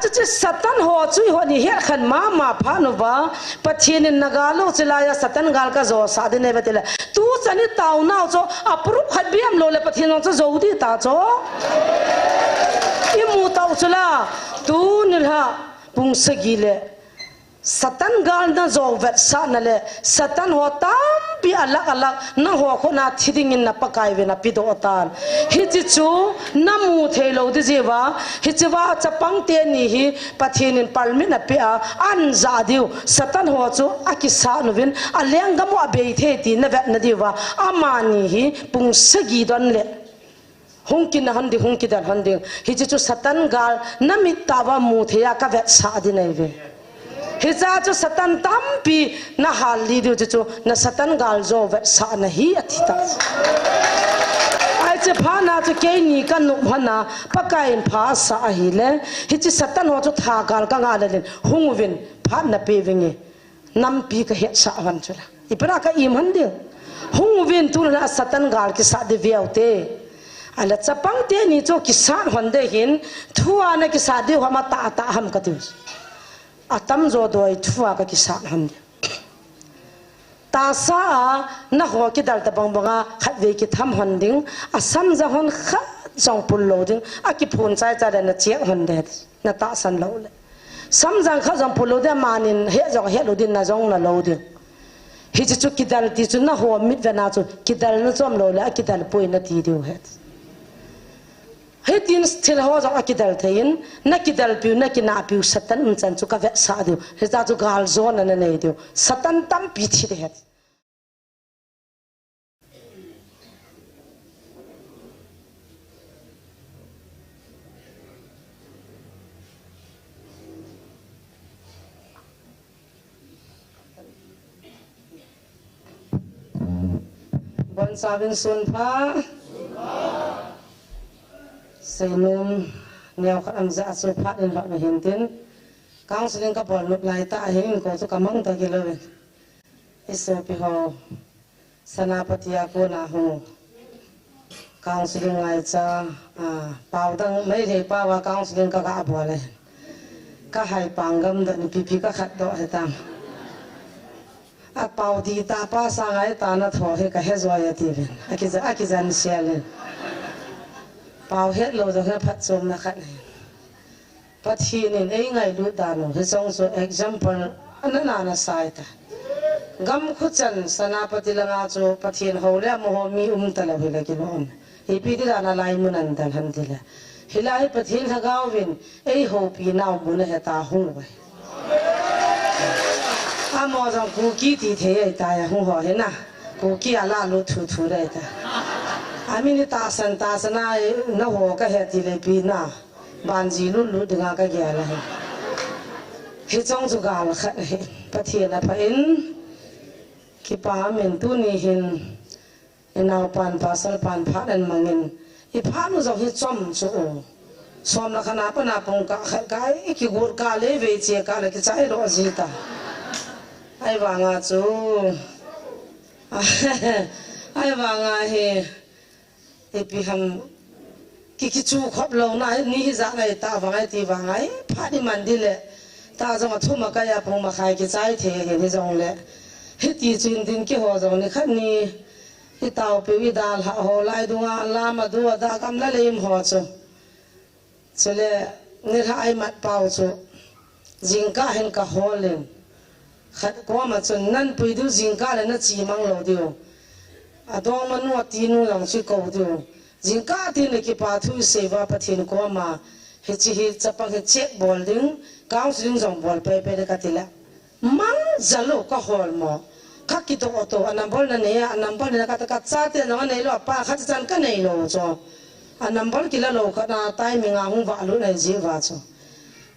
chứ satan ho chui ho ni he khan ma pha no wa pathin in nagalo chilaya satan gal ka zo sa de ne betela tu chani taw naw cho apru khat biam lo le pathin no cho zo di ta cho imu taw chula tu nilha pung sagile satan gal na zo vet sa na le satan ho tam pi alak na ho kho na thiding in na pakai ve na pido tan hi chi chu namu thelo de jewa hi chewa chapang te ni hi pathin in palmi na pe a an za diu satan ho chu akisa no vin aleng gamu abe the ti na vet na diwa amani hi pung sagi don le hongkin na handi hongki dan handi hi chi chu satan gal namit tawa mu theya ka vet sa di nei ve hiza cho satan tampi na hali dio cho na satan gal zo vet sa na hi athita ai che phana cho ke ni kan nu phana pakain pha sa hi le hi chi satan ho cho tha gal ka nga le hungwin pha na pe wingi nam pi ka he sa wan chula ipra ka im han dio hungwin tu na satan gal ki sa de viaute ala chapang te ni cho kisan honde hin thua na ki sa de hama ta ham ka tu atam zo doi thua ka kisan ham ta sa na ho ki dal ta bang banga khat ve ki tham hon ding asam za hon kha jong pul lo ding a ki phun chai cha na che hon de na ta san lo le sam jang kha jong pul lo de manin he jong he lo din na jong na lo ding hi chu ki dal ti chu na ho mit ve na chu ki dal na chom lo le a ki dal poi na ti diu het hetin stil ho jong akidal thein nakidal piu nakina piu satan unchan chu ka ve sa diu heta chu gal zon na nei diu satan tam pi thi de het bon sabin sun pha Sainum neo khat am za so phat in va hin tin counseling ka bol lut lai ta hin ko chu kamang ta gilo ve iso pi ho sanapatiya ko na ho counseling ngai cha pau dang mai re pa wa counseling ka ka bole ka hai pangam da ni pi ka khat do he tam a pau di ta pa sa ngai ta na tho he ka he zo ya ti ve akizan siale pau het lo da phat som na khat pathin in ei ngai lu da no he song so example anana na sai ta gam khuchan sanapati langa cho pathin ho le mo mi tala hila ki non he pi di na lai munan dal han dila hilai pathin thagaw win ei ho pi naw mun he ta hung wai amo jong ku ki ti the ai ta ya hung ho he na ku ki ala lu thu thu dai ta amini ta san ta sana na ho ka he ti le pi na ban ji lu lu dinga ka ge la he chong chu ga la khat he pathian na pa in ki pa men tu ni hin inaw pan pasal pan pha an mangin I pha nu zo hi chom chu som na khana pa na pong ka khat ka ki gur ka le ve che ka la ki chai ro ji ta ai wa nga chu ai wa nga he epi ham ki chu khop lo na ni za ngai ta wa ngai ti wa ngai pha ni man di le ta zo ma thu ma ka ya pong ma khai ki chai the he ni zong le he ti chin din ki ho zo ni khat ni i tao pe wi dal ha ho lai du nga la ma du da kam la leim ho chu chule ni ra ai mat pau chu jingka hen ka ho len khat ko ma chun nan pui du jingka le na chi mang lo dio adong manu ti nu long chi ko dio jingka ti le ki pa thu se wa pathin ko ma he chi hi chapa he che bol ding kaung sing jong bol pe pe ka ti la mang zalo ka hol mo kaki to oto anambol na ne anambol na ka ta cha te no nei lo pa kha chan ka nei lo cho anambol kila lo ka na timing a hung wa lu nei ji wa cho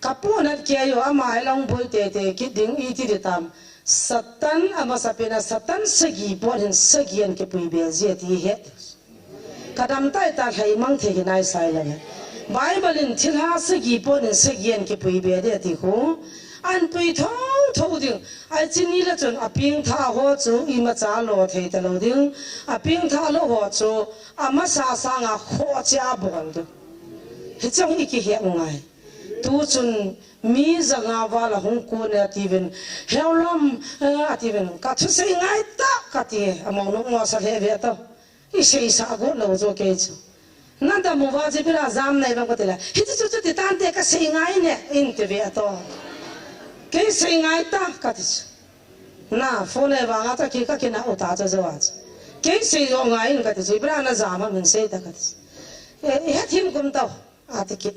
kapu na ke yo ama long boi te ki ding I ti de tam satan ama sapena satan sagi bo hin sagian ke pui be je ti he kadam tai ta khai mang the nai sai la bible in thil ha sagi bo hin sagian ke pui be de ti khu an pui thâu ding ai chi ni la chon aping tha ho chu I ma cha lo thei ta lo ding aping tha lo ho chu ama sa sa nga kho cha bol do he chong I ki he ngai tu chun mi zanga wala hung ko ne tivin heulam ativin ka thu sei ngai ta ka ti among no ngo sa he ve to I sei sa go lo zo ke chu nanda mo wa je bira zam nai bang ko tela hi chu chu ti tan te ka sei ngai ne in te ve to ke sei ngai ta ka ti na phone wa nga ta ki ka ki na uta cha zo wa ke sei yo ngai ka ti bira na zam min sei ta ka ti he thim kum to ati ki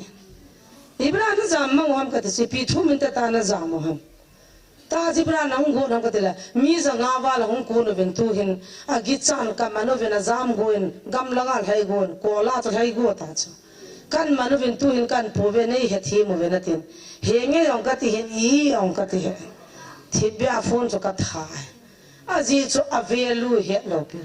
Ibra na zam mang ham ka ti pi thu min ta na zam ham ta jibra na hung go na ka tela mi za nga wa la hung ko no ben tu hin a gi chan ka mano ben a zam go in gam langal hai go ko la to hai go ta cha kan mano ben tu hin kan po ve nei he thi mo ve na tin he nge ong ka ti hin I ong ka ti he thi bia phone cho ka tha a ji cho a ve lu he lo pi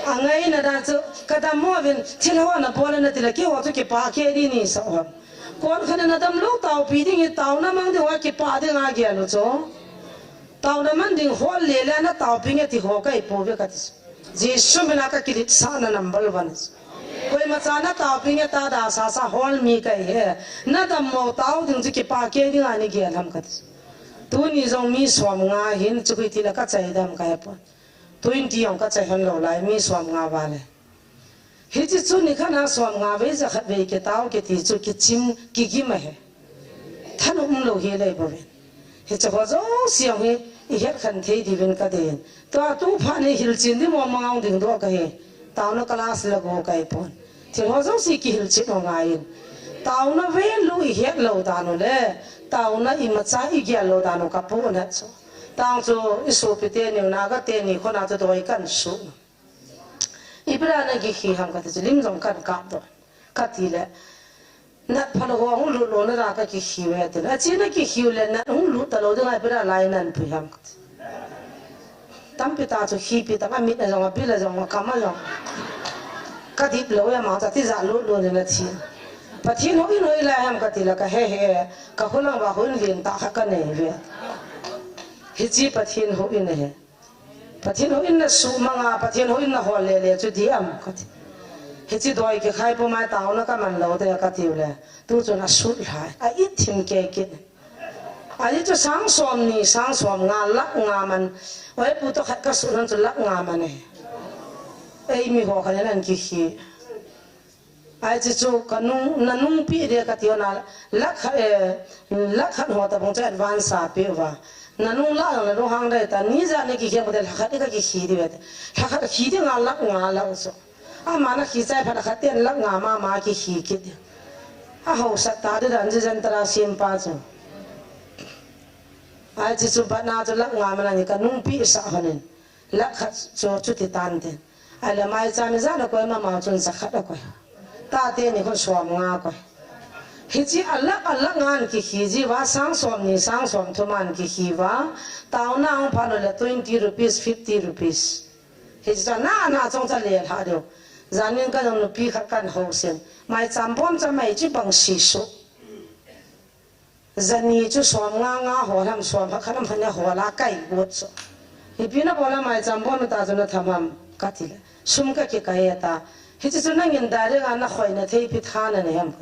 angai na da cho kada mo ben thilwa na bola na tila ke ho to ke pa ke di ni sa ho kon khana na dam lo taw pi ding taw na mang de wa ke pa de nga ge lo cho taw na man ding hol le la na taw pi nge ti ho kai po ve ka ti jesu mena ka ki sa na number 1 koi ma cha na taw pi nge ta da sa hol mi kai he na dam mo taw ding ji ke pa ke ding ani ge lam ka ti tu ni jong mi swam nga hin chu ki ti la ka chai dam ka pa 20 ông các chạy hơn lâu lại mi swam ngà vào này, hết chỉ chú ni khán hàng swam ngà với giờ về cái tao cái thì chú cái chim kiki mà hết, thân lâu hết đây bảo vệ, hết cho họ giống xiang hết, hết khăn thế thì bên cái đấy, tôi tu phan hết hiểu chuyện thì mong ông đừng đua cái, tao nó class là go cái pon, thì họ giống gì cái hiểu chuyện họ ngay, tao nó về lâu hết lâu ta nó lẽ, tao nó im trái cái lâu ta nó cặp bố hết rồi. Tang cho isu pite ni na ga te ni khona to doi kan su ibra na gi khi ham ka te lim jong kan ka do ka ti le na phalo ho hu lu lo na ra ka gi khi we te na chi na gi khi le na hu lu ta lo de ngai ibra lai nan pu ham tam pi ta cho khi pi ta ma mi na jong bi la jong ka ma jong ka ti lo ya ma ta ti za lu lu na chi pa thi no I noi la ham ka ti la ka he ka hulang ba hun lin ta ka ne we Hiji pathin ho in he, pathin ho in na su manga pathin ho in na hol le chu di am kat. Hiji doi ke khai po mai tao na ka man lo de ka tiu le, tu chu na su lai, a I thim ke kin. A I chu sang som nga lak nga man, wai pu to khat ka su ran chu lak nga man he. Ei mi ho khan nan ki khi. Ai chu ka nung pi de ka tiu na lak khat ho ta bong cha advance sa pe wa. Nanung la na lo hang dai ta ni za ne ki khe model khat ka ki khi di wet khat khi di nga la so a ma na khi sai pha khat ten lak nga ma ki khi ki a ho sa ta de dan jan tra sim pa cho ai chi chu ba na cho lak nga ma na ni ka nung pi sa hanen lak khat cho chu ti tan ten ai la mai cha mi za na ko ma chun sa khat ko ta te ni ko swam nga ko Hiji alak ngan ki hiji wa sang som thuman ki hiwa tao na ang phalo le 20 rupees 50 rupees hiji na chong cha le ha do zanin ka jong pi khat kan ho sen mai champom cha mai chi bang si su zani chu som nga ho lam som kha khalam phanya ho la kai got so hi pina bola mai champom ta jona thamam katile sum ka ke kai ta hiji chu na ngin dare ga na khoi na thei pi thana ne ham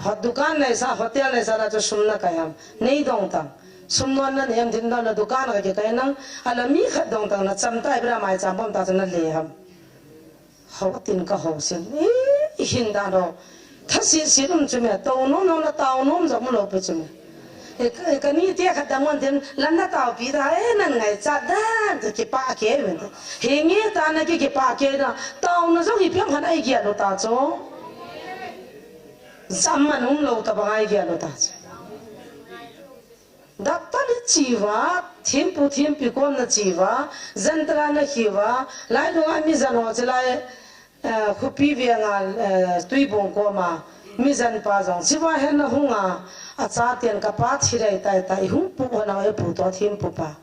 hot dukan nei sa hotel nei sa cho sumna kayam nei dong tang sumnon na nem din na dukan ka ke kay nang alami khat dong tang na chamta ibra mai champom ta na le ham hawatin ka hausin hinda do thasi sirum chume to no na taw nom jom lo pe chume e ka ni te khat dang mon den lan na taw pi da nan ngai cha dan ke pa ke wen he nge ta na ke pa ke na taw na zo hi pyam han ai gya lo ta cho Zaman lo ta bangai gya lo ta. Dakta ni chiwa, thimpi kon na chiwa, zantra na hiwa, lai do mi zan ho chlai khupi vi nga tui bong ko ma mi zan pa jong chiwa hen na hunga a cha tian ka pa thirai tai hung pu na e pu to thimpu pa.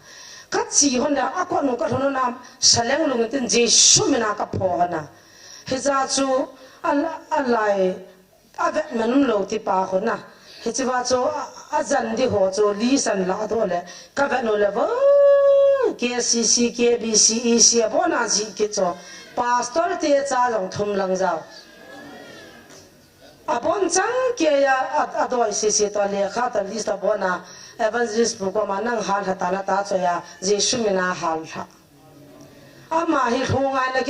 Ka chi hon na akwa no ka thono na saleng lung tin jesu mena ka pho na. Heza chu alai avet manum lo ti pa ko na he chi wa cho azan di ho cho li san la do le ka va no le vo ke cc ke bc ec bo na ji ke cho pastor te cha jong thum lang jao Abon chang ke ya adoi si to le kha ta list abona evangelist bu ko manang hal hata na ta cho ya jesu mina hal tha ama hi hunga na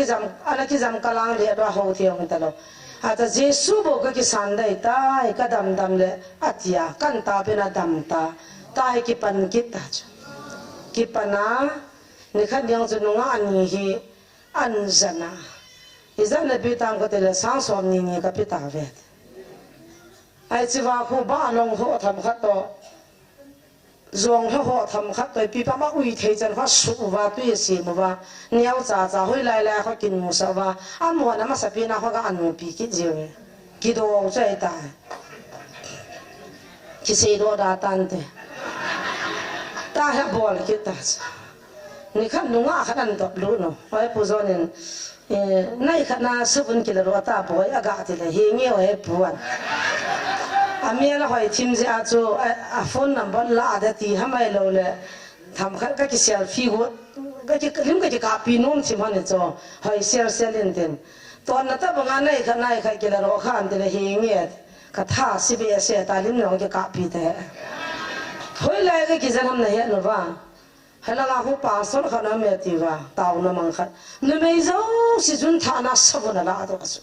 ki jam kalang le do ho thiang ta lo ata jesu bo ka ki san dai ta ka dam dam le atia kan ta pe na dam ta ta ki pan ki ta ki pana ni khan yang chu nga ani hi an jana izana bi tang ko te le sang som ni ka pi ta ve ai chỉ vào khu ba long họ thầm khát to ruộng họ thầm khát to pi pa ma ui thấy chân họ sụp và tuy gì mà và nhiều giá hồi lại họ kinh mua sao và ăn mua nó mà sắp pin họ cái ăn mua pi cái gì vậy cái đồ chơi ta cái gì đồ đã tan thế ta hay bỏ cái ta你看农啊，看到路呢，我也不说呢，那看那10分kilo罗大包，一家子的，黑牛也不完。啊，面了会听着做，phone number 拉的地，他们路嘞，他们看个selfie 我，个你个copy 弄起嘛的做，会 share 连的，当那他不按那看 kilo 罗看的嘞黑牛，个他是不是写打你弄个 copy 的，回来个其实他们那些了吧。还那个把手可能没地方，到那门口，那没走是准他那师傅那拉多少？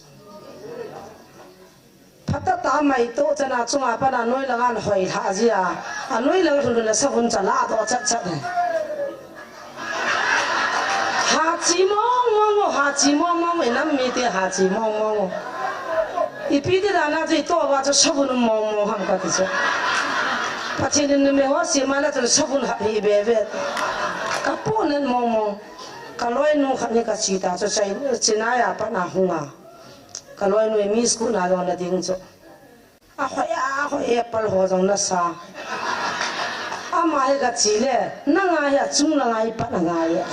他到打没多，在那中啊，把那女人按回他去啊，女人说那师傅在拉多的，哈鸡毛毛哈鸡毛毛，那没得哈鸡毛毛，一比的那最多吧，就师傅那毛毛他们搞的是。把钱的没花些嘛，那就是十分合理别别。个不能忙忙，个来弄看那个其他，就在那呀把那红啊，个来弄米斯库那种那顶着，会Apple 好种那啥，买个鸡嘞，那呀中了一把那呀，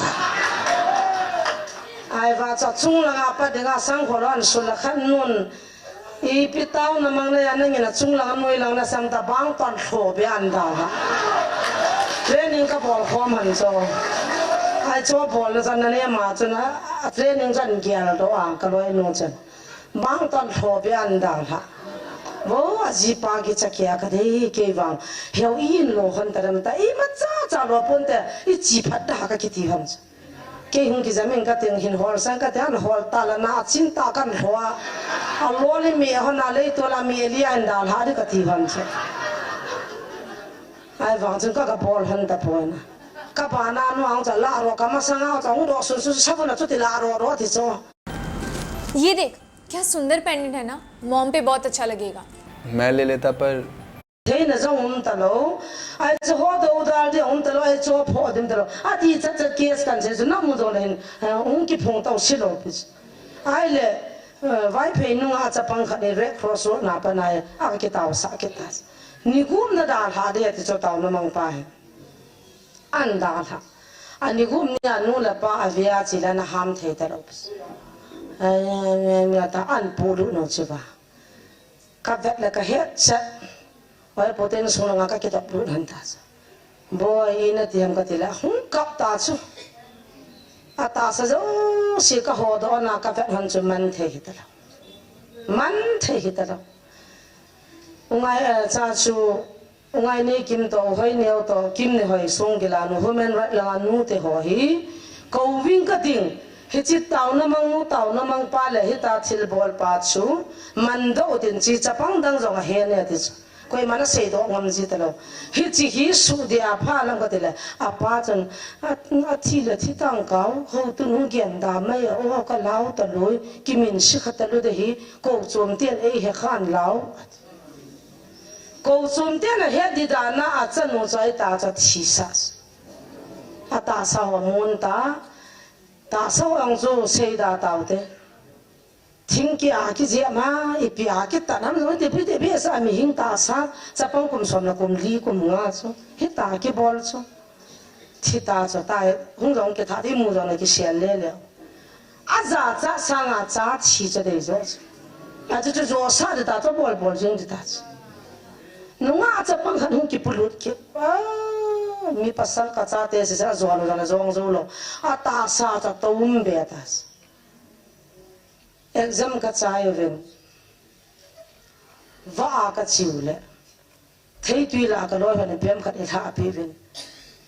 哎话这中了把这个生活乱说了很弄。一比到那么那那个中浪女浪那上大帮端火别安到了，这你个包好蛮做，还做包了在那里嘛，真啊，这你真见了都啊，个来弄真，帮端火别安到了，我是把个这个个的给忘，有一路很多人的，一么早罗本的，一几拍大个地方子。cái hung cái mình cái tiếng hình hoa sang cái tiếng hoa ta là na chín ta kan hoa alo ni mi hoa na lấy tôi là mi li anh đào hà đi cái gì vậy ai vang chân cái ball hơn ta ball na cái bà na nó ang la ro cái mà sang ao trong đó sụt सब ना तो la रो thì so ये देख क्या सुंदर पेंडेंट है ना मॉम पे बहुत अच्छा लगेगा मैं ले लेता पर thế là trong hôm ta lâu, ai cho họ đâu ra đi hôm ta lâu ai cho họ đem ta lâu, đi chắc case kan sẽ nó mua rồi nên ông cái phong tao xí lâu biết, ai lệ vài phê nung chấp bằng khát để Red Cross rồi nạp này cái tao sa cái ta, ni cũng đã đào hà để cho tao nó mang phải, anh đào hà, anh cũng nhà nung là ba về chỉ là nó ham thế ta lâu, nhà ta anh bù lu nó chứ ba, cái việc là cái hết set vậy bố tên xuống là cái tập luôn hắn ta bố ấy nó tiêm cái gì là không cấp ta chứ ta sẽ giống xí cái hồ đó là cái việc hắn chụp man thế hết đâu ông ấy cha chú ông ấy này kim tàu hơi nhiều tàu kim này hơi sung cái là nó human right là nó thế hơi cầu vinh cái tiếng hết chỉ tàu nó mang pa lại hết ta thil bol pa chú man đâu tiền chỉ chấp bằng đang dùng hè này thì coi mà nó xây đó ngầm gì thế nào hết chỉ hi su đi apa lăng cái thế này apa chân thi là thi tăng cao hậu tu nung kiện đà mấy ô cái lão tận lối kim mình sĩ khát tận lối đấy hi cầu chôm tiền ấy hết khan lão cầu chôm tiền là hết đi đà na chân nó trái ta cho thi sa ta sao muốn ta sao ông chú xây đà tàu thế听见cái gì mà ít bị cái ta nằm rồi thì biết sao mình hình ta sao chắc bao cùng xóm là cùng lý cùng ngã chứ hết ta cái bol chứ thì ta cho ta không giống cái ta thì mua rồi cái xe lên了giá sang giá起着的rồi这做啥的ta做bol扔的ta nó chắc bằng không cái bút cái mi pasal cái giá thế sẽ rồi ta sao ta tôm bè ta exam ka chayo ven va ka chiu le thei tui la ka loi han pem khat tha pi vin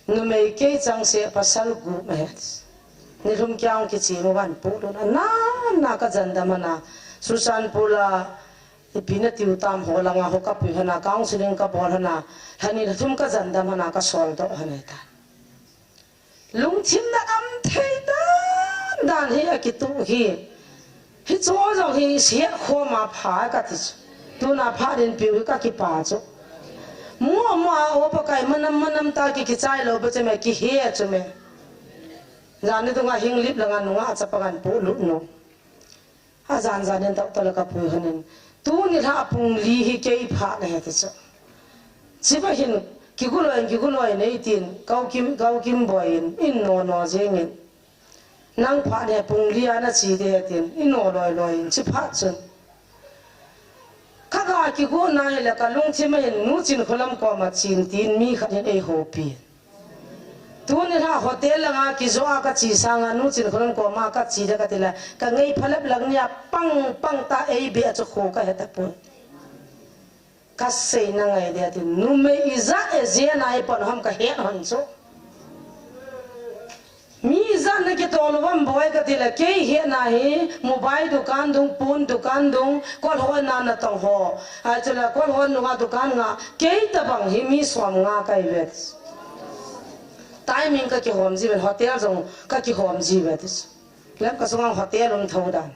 nu me ke chang se pasal gu me ni rum kyang ki chi mo ban pu do na ka jan da mana susan pula ipina tiu tam holanga ho ka pi hana counseling ka bol hana hani thum ka jan da mana ka sol do hane ta lung chim na am thei dan hi a ki tu hi cho jong hi sia kho ma pha ka ti tu na pha din pi ka ki pa cho mo o pa kai manam ta ki chai lo ba che me ki he che me jani tu nga hing lip langa nuwa cha pa gan pu lu no ha jan den ta ta la ka pu hanin tu ni tha pung li hi ke pha le he ti cho chi ba hin ki gu loi nei tin kau kim boy in no jeng nang pha de pung li ana chi de tin in no loi chi pha chun ka ga ki gu na le ka lung chi ma hin nu chin kholam ko ma chin tin mi khat hin ei ho pi tu ni ha hotel nga ki zo ka chi sanga nu chin kholam ko ma ka chi da ka tila ka ngei phalap lang nia pang ta ei be cho kho ka heta pu ka sei na ngai de tin nu me iza e je na ai pon ham ka he hon so mi za na ke tol wam boy ka tila ke he na he mobile dukan dung pun dukan dung kol ho na tong ho a chula kol ho nu ga dukan nga ke ta bang hi mi som nga kai vet timing ka ki hom ji ben hotel jong ka ki hom ji vet lam ka song hotel um thau dan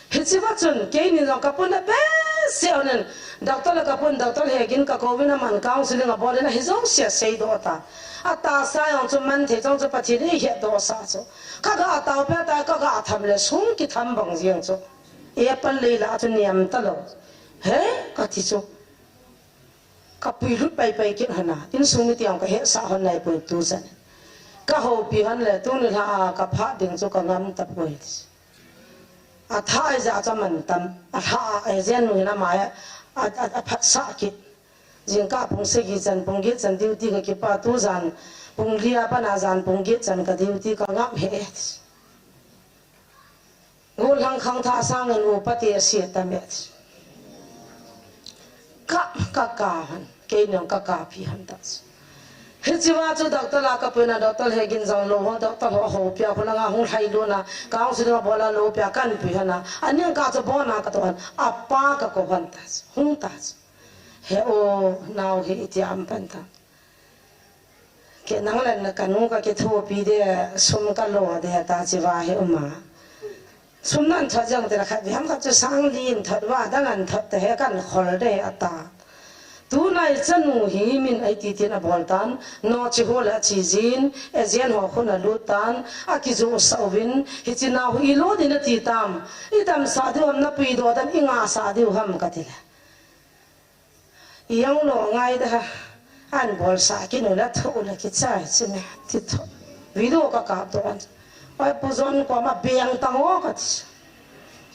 he chi ba chun ke ni jong ka pun na be se onen doctor la ka pun doctor he gin ka ko vina man counseling a bol na hi jong se sei do ta ata sa yang chu man the jong chu pa thi ni he do sa chu ka ga ta pe ta ka ga tham le sung ki tham bang jiang chu e pal le la chu niam ta lo he ka thi chu ka pui lut pai kin hana in sung ni tiang ka he sa hon nai pu tu san ka ho pi han le tu ni la ka pha ding chu ka ngam ta pui a tha ja cha man tam a tha e zen nu na ma a phat sa ki jing ka pung se gi chan diu ti ka ki pa tu jan pung lia pa na jan pung gi chan ka diu ti ka ngam he ngol hang khang tha sang en pa ti si ta me ka han ke nyong ka phi han ta he chiwa chu doctor la ka pena doctor he gin jang lo ho doctor ho pya khona nga hung thai lo na ka su na bola lo pya kan pi hana anyang ka chu bona ka to han apa ka ko han ta hung ta he o now he iti am pan ta ke nang lan na kanu ka ke tho pi de sum ka lo de ta chiwa he uma sum nan tha jang de la kha ham ka chu sang lin thad wa da ngan thad te he kan khol de ata tu nai chanu hi min ai ti tin a boltan no chi hola chi jin e zen ho khona lutan a ki zo sawin hi chi na hu ilo din ti tam i tam sa de am na pi do dan inga sa de ham ka tila yang lo ngai da an bol sa ki no la tho la ki chai chi me ti tho video ka to an ai pu zon ko ma beng tang o ka ti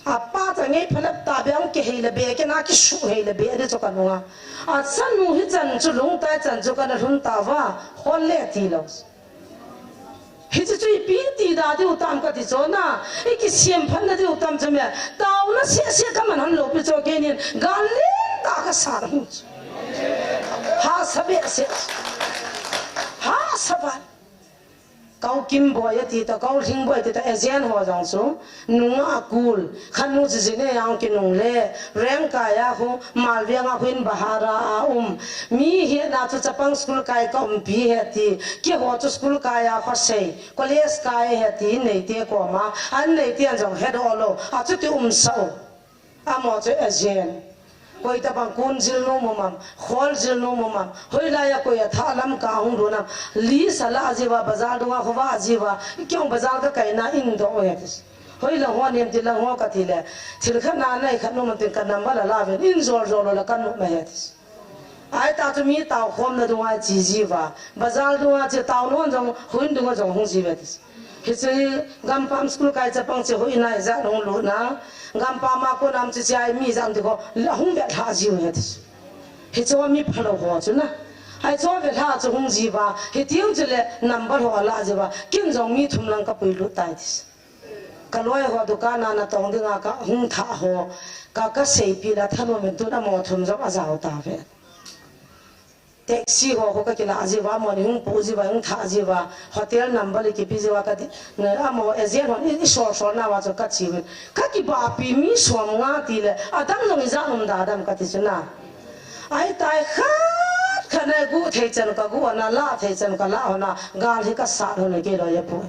apa ta ngai phalap ta bang ke hei la be ke na ki shu hei la be de cho ka no a san nu hi chan chu lung ta chan chu ka na hun ta wa hol le ti lo hi chu i pi ti da de utam ka ti cho na i ki siam phan na de utam cha me taw na se ka man han lo pi cho ke ni gan le ta ka sa hu ha sabe se ha saba kau kim boy ti ta kau thing boy ti ta asian ho jang su nunga akul khanu ji ne yang ki nung le reng ka ya ho malviang a huin bahara a mi he na chu chapang school kai ka bi he ti ki ho chu school ka ya kha sei college ka he ti nei te ko ma an nei ti an jong head olo a chu ti so a mo chu asian koi ta bang kun jil no momam khol jil no momam hoila ya koi tha lam ka hung do na li sala jiwa bazar dunga khowa jiwa kyong bazar ka kai na in do he hoila ho nem ti lang ho ka ti le thil kha na nai kha no man tin ka nam bala la ve in zor la kan no ma he ai ta tu mi ta khom na dunga ji jiwa bazar dunga je ta no jong huin dunga jong hung ji ve hichi gam pam school kai cha pang che hoi na za long lu na gam pa ma ko nam chi chai mi jang de ko la hung be tha ji he hi cho mi phalo ho chu na ai cho be tha chu hung ji ba hi tiang che le number ho la ji ba kin jong mi thum lang ka pui lu tai dis ka loi ho dukana na tong dinga ka hung tha ho ka sei pi la thano men tu na mo thum jong azao ta ve taxi ho ka kila ajiwa mo ni hung pu jiwa hung tha jiwa hotel number ki pi jiwa ka na amo agent ho ni so na wa jo ka chi ka ki ba pi mi so nga ti le adam no za um da adam ka ti chuna ai tai khat khana gu thei chan ka gu na la thei chan ka la na gal hi ka sa ho ne ke lo ye pu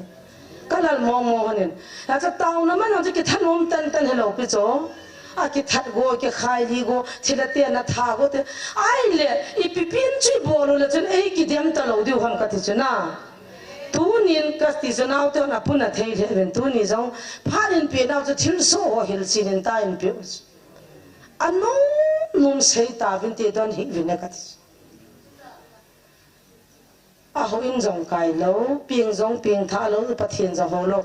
ka lal mong mo hanin la cha taw na man ho ki than om tan tan hello pi cho a ki that go ki khai li go thila te na tha go te ai le I pi pin chi bolo le chen ei ki dem ta lo diu ham ka ti chuna tu nin ka ti chuna te na puna thei le ben tu ni jong pharin pe na cho thil so ho hil chi nin ta in pe ano num sei ta vin te don hi vin ka ti a ho in jong kai lo ping jong ping tha lo pathin ja ho lo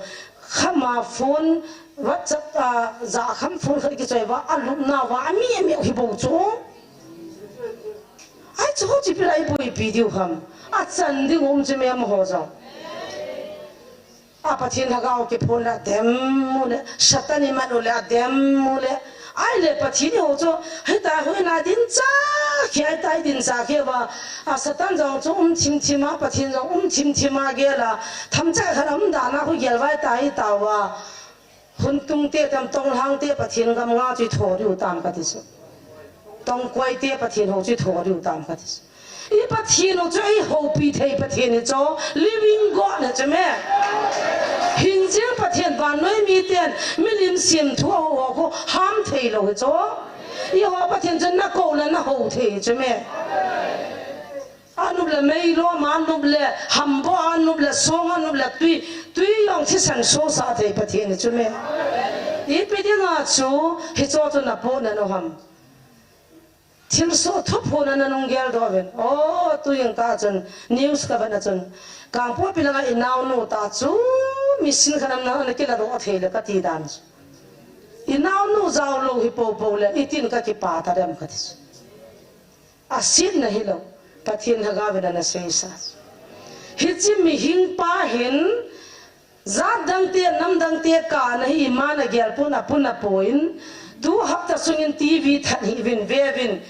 khama phone WhatsApp za kham phone khari ki choi wa alum na wa mi hi bo chu ai chu chi pi lai bui video kham a chan ding om che me am ho ja a pathin ha ga ke phone la dem mu le satani ma lo le dem mu le ai le pathin ho cho hai ta hui na din cha khai tai din cha ke wa a satan jong chu chim chim ma pathin jong chim chim ma ge la tham cha kharam da na hu gel wai tai ta wa hun tung te tam tong hang te pathin gam nga chi tho riu tam ka ti su tong kwai te pathin ho chi tho riu tam ka ti su I pathin ho choi ho pi thei pathin ni cho living god na chame hin jing pathin ba noi mi ten milim sim thu ho ko ham thei lo cho I ho pathin jan na ko la na ho thei chame anub le mei lo ma anub le hambo anub le song anub le tui yong chi san so sa thei pathin ni chame I pe de na chu hi cho to na po na no ham thil so thop ho na nong gel do ben o tu yang ta chun news ka bana chun kang po pilanga inaw no ta chu mission khanam na ke la ro thei le ka ti dan inaw no zaw lo hi po po le itin ka ki pa ta ram ka ti asin na hi lo pathin ha ga bana na sei sa hi chi mi hing pa hin za dang te nam dang te ka na hi ma na gel puna poin du hapta sungin TV than hi vin ve vin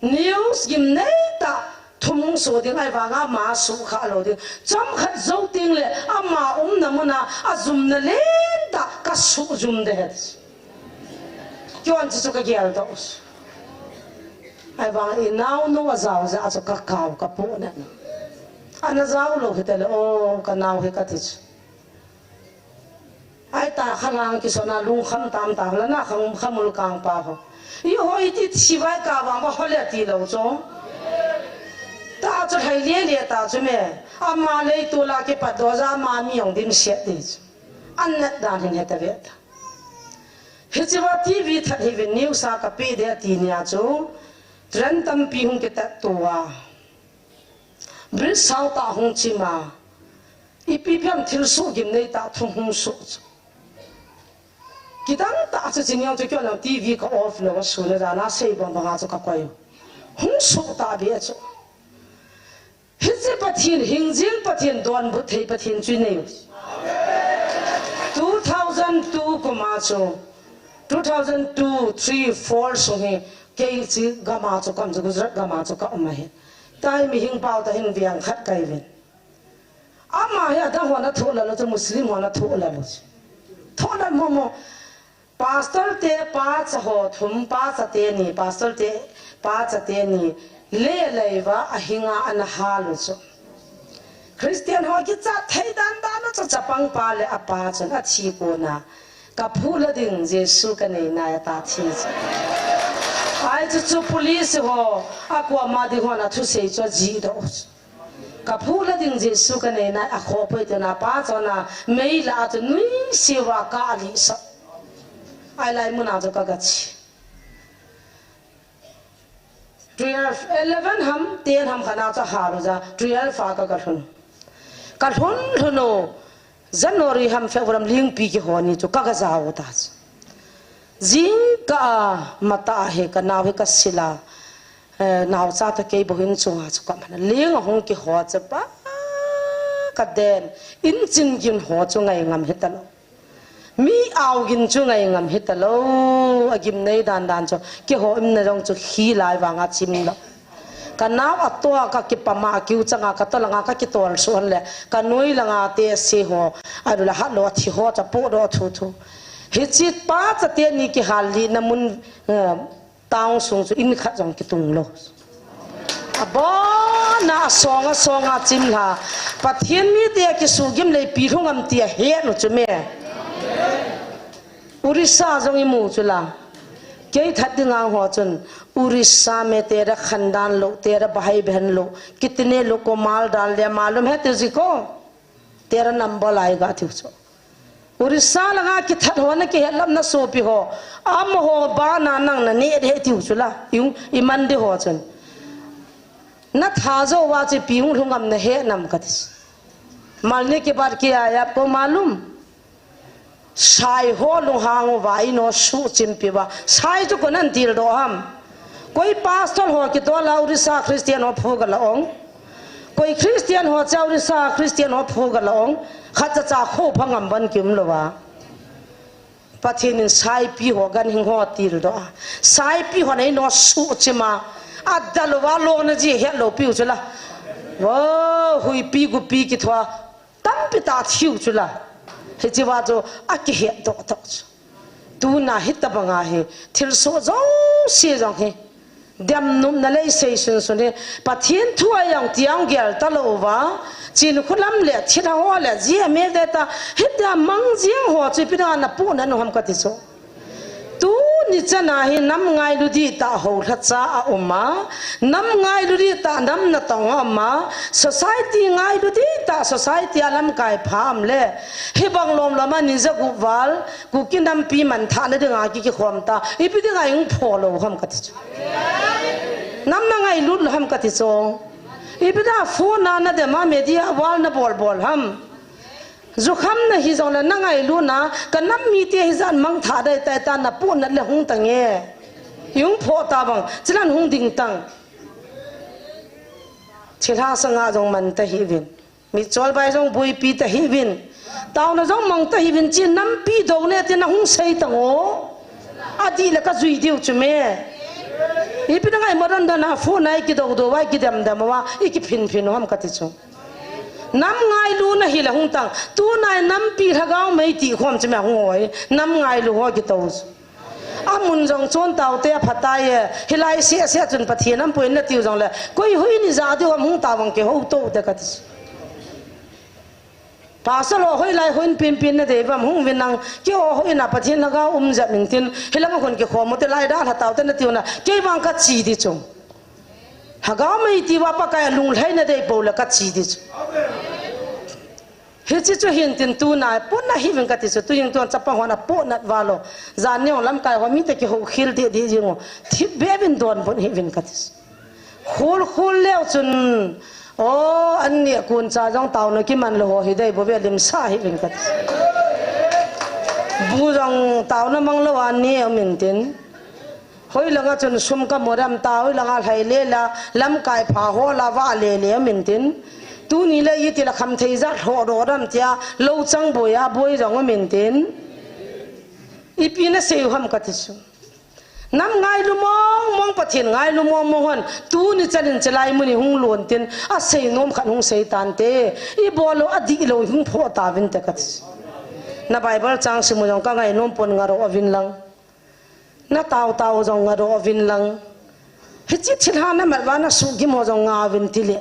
news gim nei ta thum so ding ai wanga ma su kha lo ding cham khat zo ting le ama na mona azum na le ta ka su zum de het kyon chu ka gel dos ai wanga I now no azao za aso ka kaw ka po na ana zao lo hitel o ka naw he ka tich ai ta khalang ki sona lung kham tam ta la na khamul kang pa ho I hoi ti chiwai ka wang ba hole ti lo cho ta cho hai le ta cho me amma le to la ke pa do za ma mi yong dim she ti an na dan hin he ta ve ta he chi wa TV tha he ve news sa ka pe de ti nya cho tran tam pi hung ke ta to wa bri sao ta hung chi ma I pi pyam thil so gim nei ta thung hung so kitang ta cha jinyang to kyo na TV ka off lo su le da na sei bon ba cha ka kwayo hung so ta be cha hije pathin hingjing pathin don bu thei pathin chui nei 2002 ko ma cho 2002 3 4 so he ke chi ga ma cho kam gujarat ga ma cho ka ma he tai mi hing pau ta hin viang khat kai ven ama ya da ho na tho la lo cho muslim ho na tho la lo tho la mo pastor te pa cha ho thum pa cha te ni pastor te pa cha te ni le leiwa ahinga an halu cho Christian ho ki cha thai dan da no cha chapang pa le apa chan a chi ko na ka phula ding jesu ka nei na ta thi ai chu police ho akwa ma di ho na thu sei cho ji do ka phula ding jesu ka nei na a kho pe te na pa cha na mei la cha nui sewa ka li sa ai lai mu na cho ka ga chi 11 ham 10 ham khana cha haru ja 12 fa ka hun no January ham February ling pi ki honi chu ka ga jaw ta jing ka mata he ka naw he ka sila naw cha ta ke bohin chunga chu ka man ling hong ki ho cha pa ka den in chin gin ho chu ngai ngam he ta mi ao gin chu ngai ngam hitalo agim nei dan cho ki ho im na rong chu hi lai wanga chim lo kana atwa ka ki pama kiu changa ka tolanga ka ki tol suan le ka noi langa te se ho adula ha lo thi ho cha po do thu hi chi pa cha te ni ki hali namun taung sung chu in kha jong ki tung lo abo na songa chim la pathian mi te ki sugim le pi thongam tia he no chu me Urisa jong i mu chula ke that dinga ho chun Urisa में तेरा खानदान लोग तेरा भाई बहन लोग कितने लोग को माल डाल दिया मालूम है तुझे को तेरा नंबर आएगा तुझको उड़ीसा लगा कि थर होने के हेलम न सोपी हो आम हो बा ना नंग न ने रे तुझला यूं इमान दे हो चन न थाजो वाचे पीऊं लुंगम न है नम कदिस मालने के बाद क्या आया आपको मालूम साई हो लुहांगो वाई नो सु चिंपीवा साई तो कोनन दिल दो हम कोई पास्टर हो कि तो ला उड़ीसा क्रिश्चियन हो फुगल ओंग कोई क्रिश्चियन हो चा उड़ीसा क्रिश्चियन हो फुगल ओंग खचा चा खो भंगम बन किम लोवा पथिन साई पी हो गन हिंग हो तिल दो साई पी हो नै नो सु चिमा अदलवा लो न जी हे लो पी उचला वो हुई पी गु पी कि थवा तम पिता थिउ चुला हे जीवा जो अके हे तो तो तू ना हित बंगा है थिल सो जो से जो है दम नुम न ले से सुने पथिन थुआ yang tiang gel talova chin khulam le thira ho le ji me deta hita mang jiang ho chi pina na pu na no ham ka ti so tu ni chana hi nam ngai lu di ta ho tha cha a umma nam ngai lu di ta nam na tong amma society ngai lu di ta society alam kai pham le he bang lom lama ni za gu wal gu kin dam pi man tha na de nga ki khom ta i pi de ngai ng pho lo ham ka ti nam na ngai lu ham ka ti so i pi da fu na na de ma media wal na bol bol ham Zukham na hi zong la nangai lu na ka nam mi te hi zan mang tha dai tai ta na pu na le hung tang ye yung pho ta bang chilan hung ding tang chila sanga zong man ta hi win mi chol bai zong bui pi ta hi win taw na zong mang ta hi win chi nam pi do ne te na hung sei tang o adi la ka zui diu chu me i pi ngai moran da na fu nai ki do do wai ki dam dam wa i ki phin phin ham ka ti chu nam ngai lu na hi la hung tang tu nai nam pi thagao mei ti khom chme hoi nam ngai lu ho ki to amun jong chon taw te phata ye hilai se se chun pathian am poin na tiu jong le koi hui ni za de hung ta wang ke ho to de ka ti pasalo hoi lai hoin pin pin na de bam hung winang ke o hoi na pathian laga ja min tin hilang kon ke khom te lai da taw te na tiu na ke wang ka chi di chung hagao mei ti wa pa ka lung lai na de bo la ka chi di he chi chu hin tin tu na pon na hi wen ka ti so tu yeng tu chapa hona po na walo zan ne lam kai ho mi te ki ho khil de de jingo thi be bin don bon hi wen ka ti khol khol leo chun o an ne kun cha jong taw na ki man lo ho hi dei bo be lim sa hi wen ka ti bu jong taw na mang lo an ne min tin hoi langa chun sum ka moram taw langa hai le la lam kai pha ho la wa le le min tin tu ni le yiti la kham thei za tho ro ram tia lo chang boya boi rong min tin ipi na se ham ka ti su nam ngai lu mong pathin ngai lu mong hon tu ni chanin chalai muni hung lon tin a sei nom khan hung sei tan te i bolo adi lo hung pho ta vin te ka na bible chang simu jong ka ngai nom pon ngaro avin lang na taw taw jong ngaro avin lang hi chi thilha na malwa na su gi mo jong nga vin tile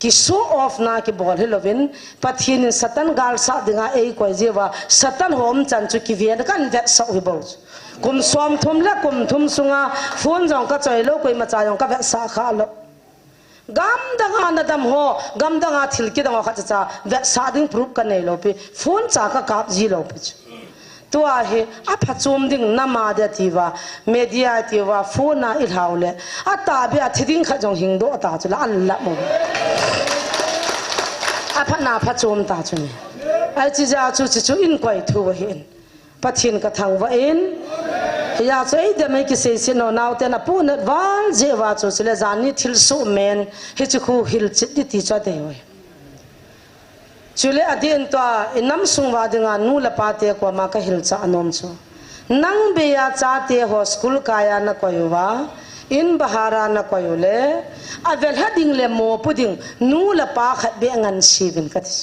ki show off na ki bol helovin pathin satan gal sa dinga ei koi jewa satan hom chan chu ki vian kan vet so hi bo kum som thum la kum thum sunga phun jong ka choi lo koi ma cha jong ka vet sa kha lo gam danga na dam ho gam danga thil ki danga kha cha vet sa ding proof kan nei lo pi phun cha ka kap ji lo pi tu a he a phachum ding nama de tiwa media tiwa phone na il haule a ta be a thiding kha jong hing do ta chula alla mo a phana phachum ta chune ai chi ja chu chu in koi thu wa hin pathin ka thang wa in ya chei de mai ki se se no naw te na pu na wal je wa chu sile zani thil so men he chu khu hil chit ti cha de we จุเลอดีนตัวน้ำสุงวาดึงานูละปาเตกว่ามาก็หิลจ้านมชูนังเบียจ้าเตหอสกุลกายานักอยู่ว่าอินบาฮารานักอยู่เลยอเวลฮัดิงเลโมพุดิงนูละปาขัดเบียงันชีวินกัดิ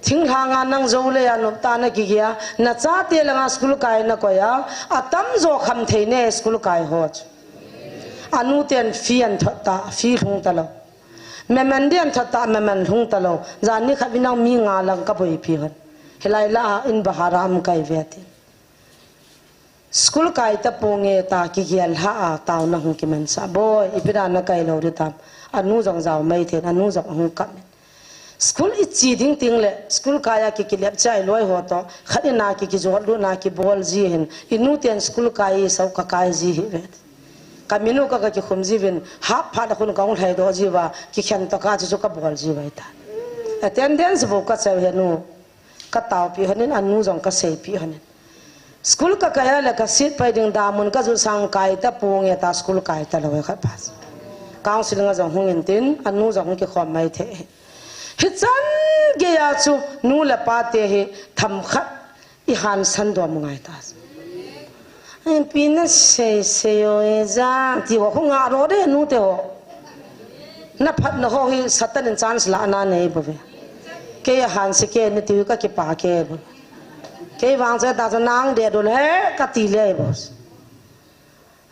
ทิ้งทางานนังโจเลยอนุตานักกิยาณจ้าเตลังสกุลกายนักยาอัตัมโจคำเทเนสกุลกายหอจอนุเตียนฟีอันทัตตาฟีหงตลอแม่มันเดียนทัตตาแม่มันหงตลอจานนี้ขับวินังมีงาลังกับไปพิหันเฮลัยละอินบาฮารามไกเวติสกุลกายตะปงเอตากิเกียลฮาตาวนังกิมันซาบอยอิปิดานักไกโลดิตามอนุจงเจ้าไม่เทนอนุจงหงกับสกุลอิจีดิ้งติงเล่สกุลกายกิกิเล็บใจลอยหัวโตขัดนากิกิจวดดูนากิบอลจีเห็นอินูเตียนสกุลกายสาวกกายจีเวทกามินุก็กิขมจีวินฮับพัดคนกองไทยโดจีว่ากิขันตกาจุกบอลจีไว้ตาแต่เด่นสบุกเซลเฮนูก็ตาวปีหันอนุจงก็เซปีหันสกุลก็กายเล็กสิทธิ์ไปดึงดามุนก็จุสังกายตะปงเอตาสกุลกายตะลอยขับพัสกางสิลงจงหงอินตินอนุจงกิขมไม่เทฮิจันเกียร์จูนูเลปาเตะทำขัดอีหันสันดวมง่ายตาปีนั้นเสียเอจ้าที่ว่าคงอารมณ์เรื่องนู้นเถอะนับพัดนักเขาฮิสัตว์นินจานสละนาเนี่ยบ่เว้ยเกียร์หันสิเกียร์นี่ที่ว่ากี่ปากเกียร์บ่เกียร์วางใจตาจะนั่งเดียดเลยก็ตีเลยบ่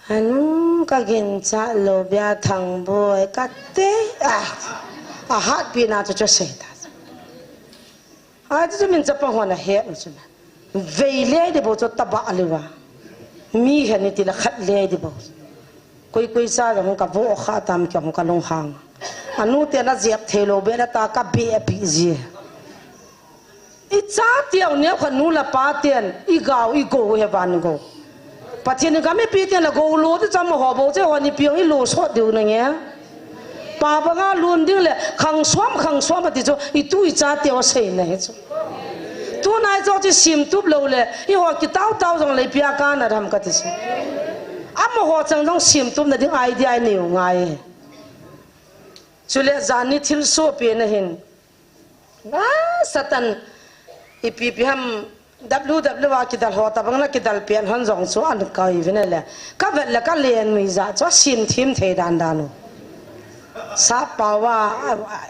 อันนู้นก็กินชาโลเบียทั้งบ่อยก็เตะอาหารปีน่าจะเสียตาอาจจะมีจะพังหัวน่ะเหี้ยรู้จักไหมเวลี่เดี๋ยวบอกจะตบะเลยวะมีเห็นนี่ทีละขัดเลี้ยเดี๋ยวบอกคุยซาจะมันกับโวข้าตามกับมันกับลงหางอันนู้นเตียน่าเสียบเทโลเบลตากับเบียปีจีอีจ้าเตียวเนี่ยคนนู้นละป้าเตียนอีกาวอีโก้เฮวันโก้ปัจจุบันก็ไม่ปีเตียนละโก้โลที่จำมาหัวโบเจ้าวันนี้เพียงอีโลสอดเดียวนั่นเงี้ยป้าบังอาลุนดิ้งเลยขังซ้อมมาติดจ้อีตู้อีจ้าเตียวเสียเนี่ยจ้ตัวนายเจ้าจะซิมทุบเราเลยอีหัวกิเต้าตรงเลยพิอาการนะทำกันที่สุดอ่ะมาหัวจังต้องซิมทุบนั่นดิ้งไอเดียเนี่ยง่ายจุเลจานี่ทิลโซเปียนะเห็นสัตันอีพีฮัมดับว่ากิดหัวตาบังนักกิดเปลี่ยนหันจงส่วนกายวินเลยก็เวลาก็เลียนมิจาจ้าซิมทีมเทดันดานุซาปาว่า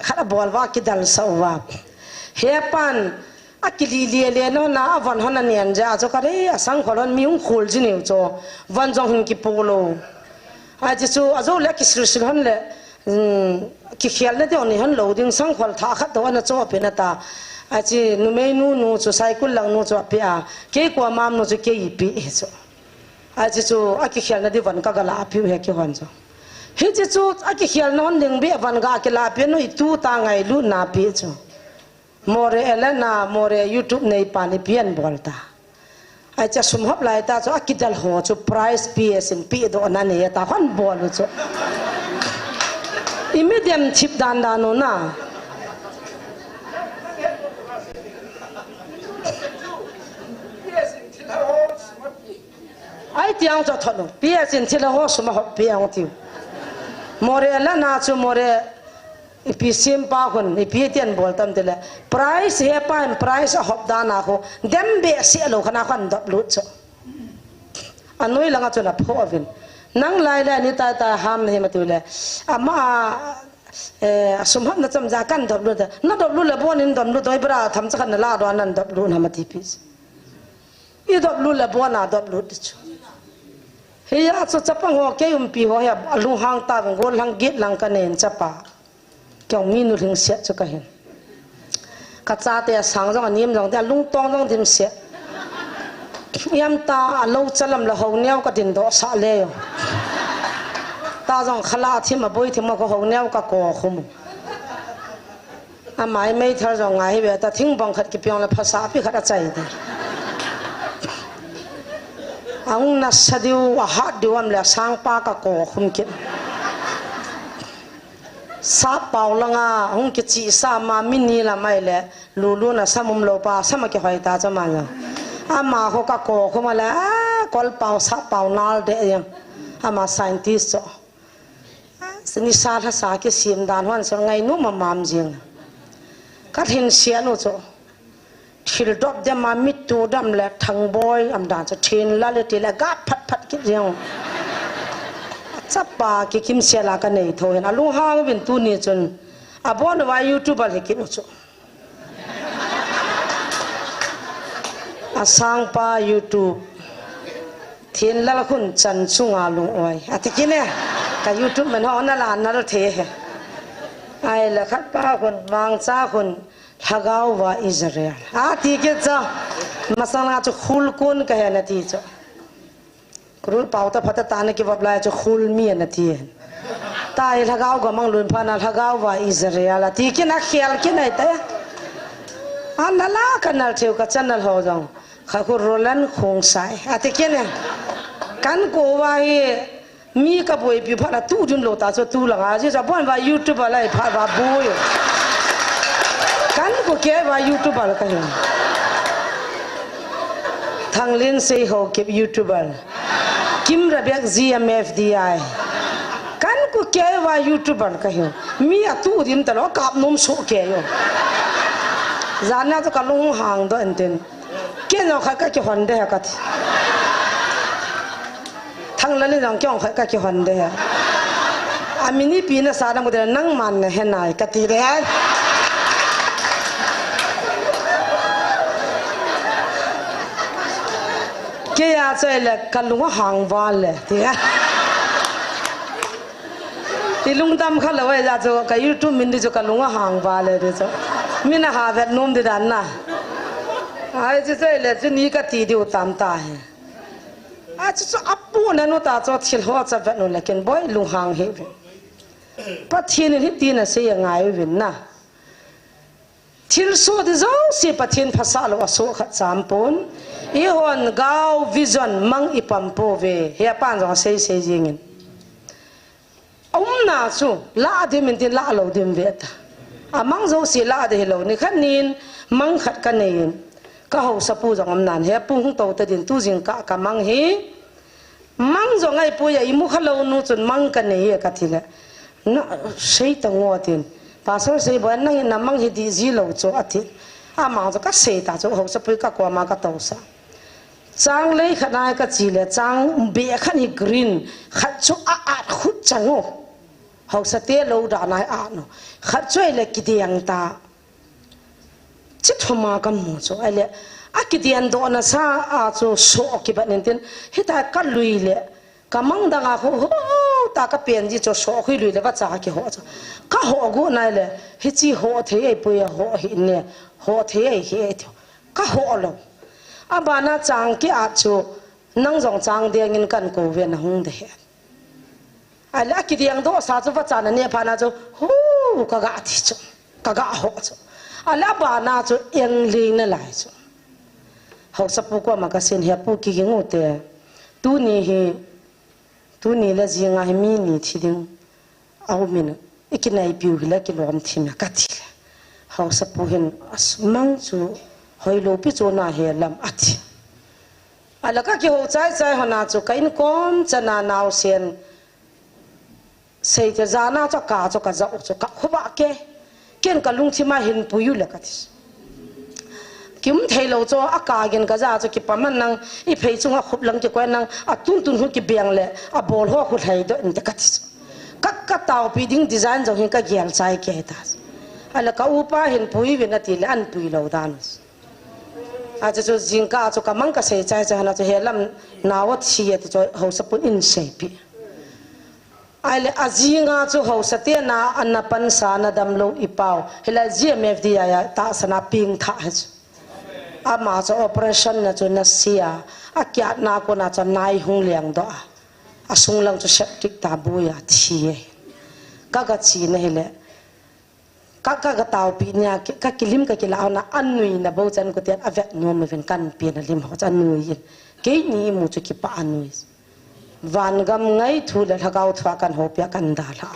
ขัดบอลว่ากิดสาวเฮียปันอากิลีเลียนน่ะวันหันนี่อันจ้าจ้าก็ได้สังขารมีอุ้งคูลจีนิวจ้าวันจงหินกิโปโลอาจจะจู่อาจจะเล็กสิหันเลยกิเขียนเลยเดี๋ยวนี้หันโหลดิ้งสังขารท่าขัดตัวนั้นจ้าเป็นตาอาจจะนุ่มนู่จ้าไซคุลลังนู่จ้าเปียเกี่ยกว่ามามนู่จ้าเกี่ยปีจ้าอาจจะจู่อากิเขียนเลยเดี๋ยววันก็กลาพิวเฮกิวันจ้าเฮ้ยจู่อากิเขียนนอนดึงเบี้ยวันก็กลาพิวนู่ตู้ตางไงลู่นาพิจ้าโมเรเอเลน่าโมเรยูทูบในปานิเปียนบอลตาไอจะสมหบไล่ตาจ้ากิดดัลหัวจ้าไพรส์พีเอสอินพีโดนันเนี่ยตาขันบอลจ้าอิมิเดียมชิปดานโน่น่ะไอที่ยังจะทนพีเอสอินที่เราหัวสมหบพียังที่โมเรเอเลน่าจ้าโมเรอีพีซิมปาคนอีพีเตียนบอลตั้มเตล่ไพรส์เฮปานไพรส์หอบดานาโคเดมเบสเสียโลขนาดขันดับลุจ้ะอันนู้นลังจุนับหัววินนั่งไล่นี่ตาหามนี่มาตัวเลยอามาสมหับนั่งจำจากกันดับลุจ้ะนั่งดับลุเลยบัวนินดับลุตัวไอ้ปลาทำสักขนาดลาดวันนั้นดับลุนหามาทีพีสอีดับลุเลยบัวน่าดับลุจ้ะเฮียสุดจับปังหัวเกี่ยมปีหัวเฮียลุงหางตาเป็นคนหางกิดหางกันเองจับปะเกี่ยวมีนุ่งเสียจะก็เห็นกัจจาเตะสังจังอันนี้มันจังลุงตองจังดิมเสียยามตาลูกจะลำละหัวเหนียวก็ดินโดสะเลยตาจังขลาที่มาบุยที่มาก็หัวเหนียวก็ก่อขุมหมายไม่เท่าจังไงเวแต่ทิ้งบังคัดกิบยองเลยภาษาพี่ขัดใจเด้อังนัสดิวหัดดิวอันเลยสังปาก็ก่อขุมกินซาเปาลังอ่ะหงกิจสามามินีละไม่เลยลูน่ะสมุมโลปาสมัครหอยตาจะมาเนาะอามาเขาก็โกเขามาแล้วกอลเปาซาเปานาลเดียงอามาไซน์ติสต์สนิสาภาษาเกี่ยสิมดานวันสงไงนุ่มมามจริง cắt hình xe nó cho thil đop để mà mít tu đâm lẹ thằng boy âm đàn cho thìn la lẹ thì lẹ gắt phát cái riêng sắp ba cái kim xe là cái này thôi na lu ha cái bên tu này chun à bọn nó vào YouTube là cái nó cho à sang pa YouTube thiên la khun chân sung à lung oi à thì cái này cái YouTube mình họ nó là thế ai là khát pa khun vang cha khun Hagao và Israel à thì cái sao mà sang là cho khul kun cái này thì cho rồi bảo ta phát ta này cái vật lại cho khul miên là thì tai Hagao cái mang luôn phan Hagao và Israel là thì cái nó khial cái này thế anh là cái nào theo cái channel họ rằng khai khur Roland khung sai à thì cái này cán cổ vai mi cái buổi bị phát là tu dun lô ta cho tu là à chứ sao bọn vào YouTube lại phát vào buổi cán cổ kia vào YouTube là cái gì thằng Linh say hồ kịp YouTuber Kim ra biết GMFDI cán cổ kia vào YouTuber cái gì mi à tu điểm ta nó cặp nôm số kia yo giá nào cho cả lông hàng đó anh tin cái nào khai cái hoàn đấy hả thằng Linh rằng cái hoàn đấy à mini pin sa đang có thể năng man hè này cái gì đấy cái à chơi là cái lông hàng vàng là thì lông tâm khá là vậy ra cho cái YouTube mình đi cho cái lông hàng vàng là đấy cho mình là hà Việt Nam đi đàn na ai chứ chơi là chứ ní cái tí điều tam ta à chứ cho áp buồn nó ta cho thiệt hóa cho Việt Nam là cái boy lông hàng hết bắt thiên thì tin là sẽ ngay với na thiên số thì giàu sẽ bắt thiên phát sa lo số khát chăm pon ý hồn gạo vision mang ipam po về hệ pan rồi xây dựng ông nào chú lạ thì mình tin lạ lâu đêm về ta à mang dấu xì lạ thì lâu này khát nín mang khát cái này cái hậu sắp pu rồi ông nàn hệ pu không tàu tới đến tu riêng cả mang hết mang rồi ngay pu vậy mu khát lâu nu chun mang cái này cái gì là nó xây tầng ngõ tiền bà số xây bởi năng nằm mang hết đi gì lâu cho ati à mang rồi các xây ta cho hậu sắp pu các qua mà các tàu sa trang lấy khát này cái gì là trang bẹ khát hi green khát cho khút chẳng ngô hậu sa té lâu đã này nó khát chơi là cái tiếng ta chết mà cầm mù cho ai lệ cái tiếng đó là sa cho số cái bạn nên tiền hết ta cắt lùi lệ cái măng đang hô ta cái biển gì cho số khi lùi lệ bắt trả cái họ cho cái họ của này lệ hết chỉ họ thế ấy bây giờ họ hiện nè họ thế ấy hết cái họ luôn à bà na trang cái cho năng dòng trang đi nghiên căn cổ viên hung đấy ai lẽ cái tiếng đó sao cho bắt trả nè bà na cho cái gã thì cho cái gã họ cho à lẽ bà na cho yên linh nó lại cho học sắp qua mà cái xin hiệp bu kỳ ngô tê tu ni là gì ngay mi thì đừng ao mình cái này biểu là cái lòng thì mà cắt đi học sắp hiện mang cho hồi lâu bị cho na hè làm ắt à là các cái hồ trái họ na cho cái con cho na nào xiên xây cho ra na cho cả dậu cho cả khu bạc cái cả lung thì mà hiện bùi là cái kiếm thấy lâu cho cả cái ra cho cái bám năng ít phải chung học lăng cái quan năng tun hút cái bèn lệ bol hoa hút hay đó những cái tàu bị đinh design giống như cái gel trái cái ta là cái upa hiện bùi về là thì là ăn bùi lâu đan cho riêng cả cho cái măng cái xây trái cho nó cho hệ làm nào thì cho hậu sắp in shape ai là riêng cho hậu sắp tiền na anh pan sa na đâm lâu ipao hay là GMFDI ta sana ping thả mà cho operation na cho nasia kia na ko na cho nai hung liang đó sung lang cho septic ta buya thi cái chi này là các tàu bị nhà các kilim cái lao na ăn nuôi na bao chân có tiền avet nuôi mình căn tiền là lim họ cho nuôi cái ní một chút cái pa nuôi van gam ngay thu là thao thua căn hộp ya căn đà lao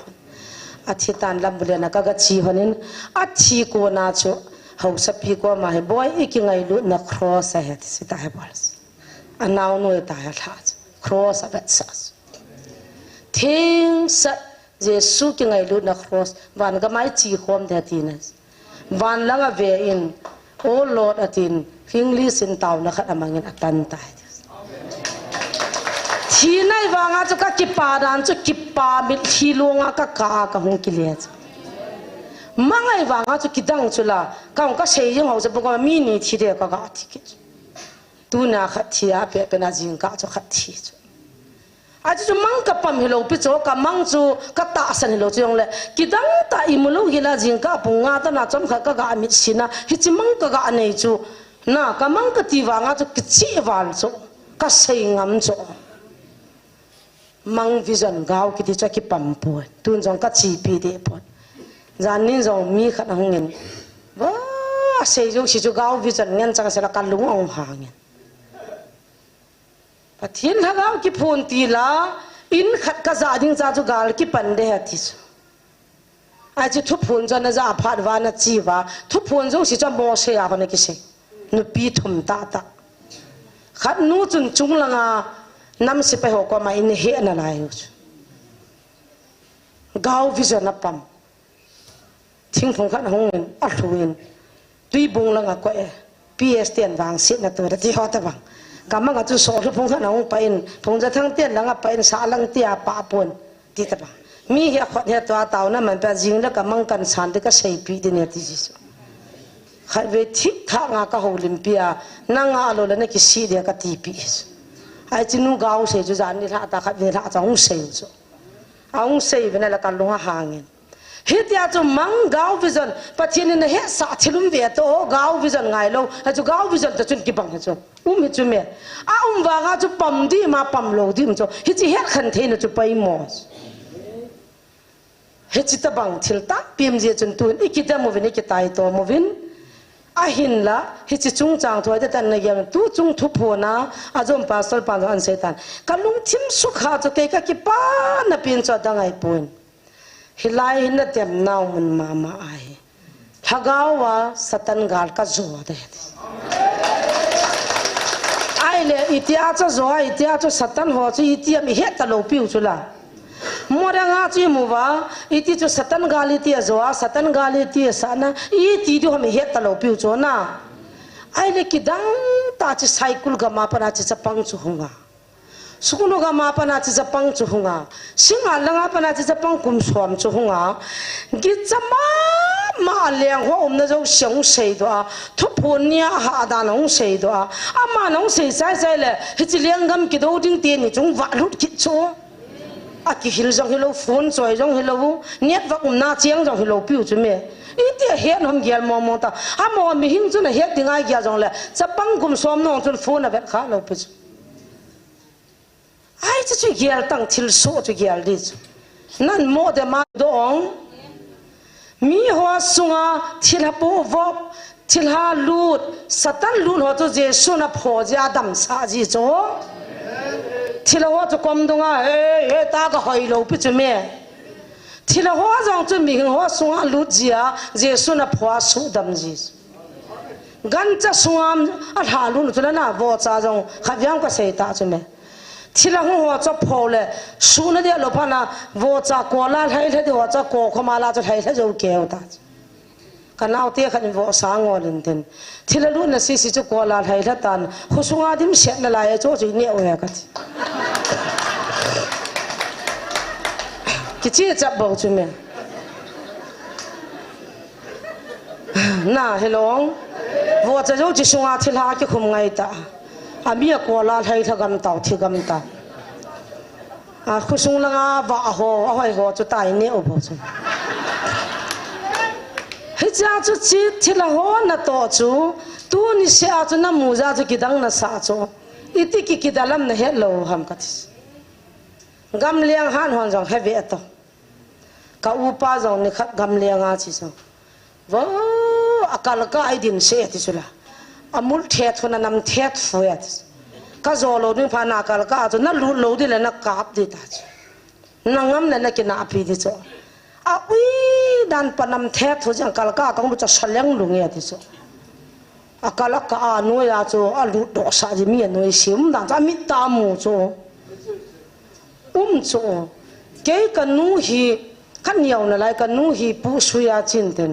thi tan làm bữa na các chi honin chi cô na cho hậu sắp pi qua mà boy cái ngày lúc na cross hay thì ta hay bảo nào nuôi ta hay cross avet sas things Jesus cái ngày lúc na cross van cái máy chỉ khom thế thì này van langa ve in o Lord atin English in taw na khat amangin atan tai thi nai wanga chu ka kipa dan chu kipa mit thi longa ka hung kilia mangai wanga chu kidang chula ka sei jing ho chu ko mi ni thi de ka thi ki tu na khat thia pe na jing ka chu khat thi chu aji chu mang ka pam hilo pi chu ka mang chu ka ta san hilo chu yong le kidang ta imulo hila jing ka punga ta na chom kha ka mit sina hi chi mang ka nei chu na ka mang ka ti wanga chu ki chi wal chu ka sei ngam chu mang vision gao ki ti cha ki pam po tun jong ka chi pi de po jan nin jong mi khat hangin wa sei jong si chu gao vision ngen cha sa ka lung ong hangin pathin ha gao ki phun ti la in khat ka za ding cha chu gal ki pan de ha ti chu a chi thu phun jan na za phat wa na chi wa thu phun jong si cha mo se ya ne ki se nu pi thum ta khat nu chun chung langa nam si pe ho ko ma in he na lai chu gao vision na pam thing phung khat hong a thuin tui bung langa ko e ps ten wang sit na to ti ho ta bang kamang atu so phung khat hong pa in phung ja thang ten langa pa in sa lang tia pa pon ti ta bang mi he khot he to taw na man pa jing la kamang kan san de ka sei pi de ne ti ji khai ve thik tha nga ka ho lim pia nanga lo la ne ki si de ka ti pi ai chinu gao se ju jan ni la ta khat ve la chang se chu aung se ve na la ka lunga hangin hitia chu mang gao vision pathin ne he sa thilum ve to gao vision ngai lo ha chu gao vision ta chun ki bang chu hi chu me a wa nga chu pam di ma pam lo di chu hi chi he khan the na chu pai mo he chi ta bang thil ta pim je chun tu ikita mo ve ne ki tai to mo vin ahin la hi chi chung chang thoi de tan na yam tu chung thu pho na azom pastor pa an setan kalung thim su kha chu ke ka ki pa na pin cha dangai pon hilai hin na tem naw mun mama ai thagawa satan gal ka zo de ai le itia cha zo itia cha satan ho chi itia mi he ta lo piu chu la moranga chi muwa iti chu satan gali ti azoa satan gali ti sana I ti do hame het talo piu cho na ai le kidang ta chi cycle ga ma pana chi chapang chu hunga sukuno ga ma pana chi chapang chu hunga singa langa pana chi chapang kum som chu hunga gi chama ma leng ho na jo xiong sei do thu phonia ha da nong sei do ama nong sei sai sai le hi chi leng gam ki do ding ti ni chung wa lut ki cho aki hil jong hilo phone choi jong hilo net wa na chiang jong hilo piu chu me iti het hom gyal mo ta ha mo mi hing chu na het dingai gya jong le chapang kum som nong chu phone a bet kha lo pu ai chu gyal tang thil so chu gyal di nan mo de ma dong mi ho sunga thil ha po vo thil ha lut satan lut ho chu je su na pho ja dam sa ji cho thila ho chu kom dunga he ta ka hoi lo pi chu me thila ho jong chu mi ho sunga lu jia jesu na phwa su dam ji gan cha suam a tha lu chu na bo cha jong khavyang ka sei ta chu me thila ho cha pho le su na de lo pha na bo cha ko la thai the de ho cha ko khoma la chu thai the jo ke ta kanau te khan vo sang olin ten thila lu na si chu ko la thai tha tan khusunga dim set na la ya cho chu ne o ya ka ki chi chap bo chu me na hello vo cha jo chi sunga thila ki khum ngai ta ami ko la thai tha gam tau thi gam ta a khusung langa wa ho a hoi ho chu tai ne o bo chu hicha chu chi thila ho na to chu tu ni sia chu na mu za chu kidang na sa chu iti ki kidalam na hello ham ka gam liang han hon jong heavy ato ka upa jong ni khat gam liang a chi so wo akal ka ai din se ti sula amul thet khona nam thet fuat ka zolo ni pha na kal ka chu na lu lo di le na kap di ta na ngam le na ki na pi di cho a ui dan panam the thu jang kal ka kong cha saleng lu nge ti so akala ka a no ya cho a lu do sa ji mi no sim da cha mi ta mu cho cho ke ka nu hi kan yaw na lai ka nu hi pu su ya chin ten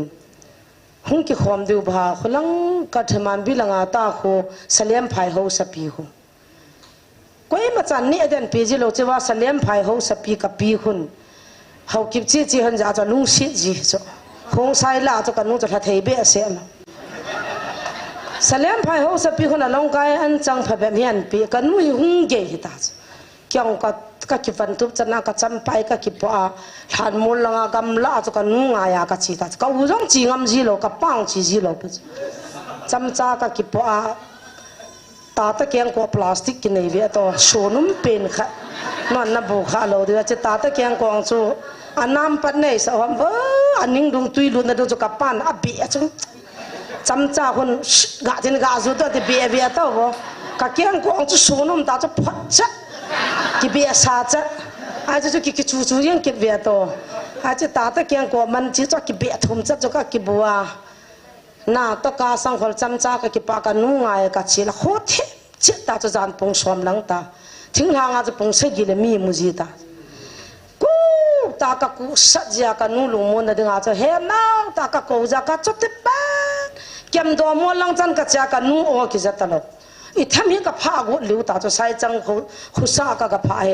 hung ki khom du bha khulang ka thman bilanga ta kho salem phai ho sapi ho koi ma chan ni aden pi ji lo chewa salem phai ho sapi ka pi khun hau kip chi chi han ja cha lung si ji cho khong sai la cho kanu cho tha thei be se ma salem phai ho sapi khun long kai an chang pha be mian pi kanu hi hung ge hi ta kyang ka ki van tup chana ka cham pai ka ki pa than mul langa gam la cho kanu nga ya ka chi ta ka u jong chi ngam ji lo ka pang chi ji lo cham cha ka ki pa ta ta kyang ko plastic ki nei ve to sonum pen kha non na bu kha lo de che ta ta kyang ko chu anam pat nei sa hom ba aning dung tui lu na do cho ka pan a bi chu cham cha hun ga tin ga zu to de be ve to bo ka kyang ko chu sonum ta chu phat cha ki be sa cha ai chu ki chu chu yang ki ve to ai che ta ta kyang ko man chi cho ki be thum cha cho ka ki bua na to ka sang khol cham cha ka ki pa ka nu ngai ka chi la kho the che ta cho jan pong som lang ta thing la nga cho pong se gi le mi mu ji ta ku ta ka ku sa ja ka nu lu mo na de nga cho he na ta ka ko ja ka cho te pa kem do mo lang chan ka cha ka nu o ki ja ta lo i tham hi ka pha gu liu ta cho sai chang khu sa ka pha he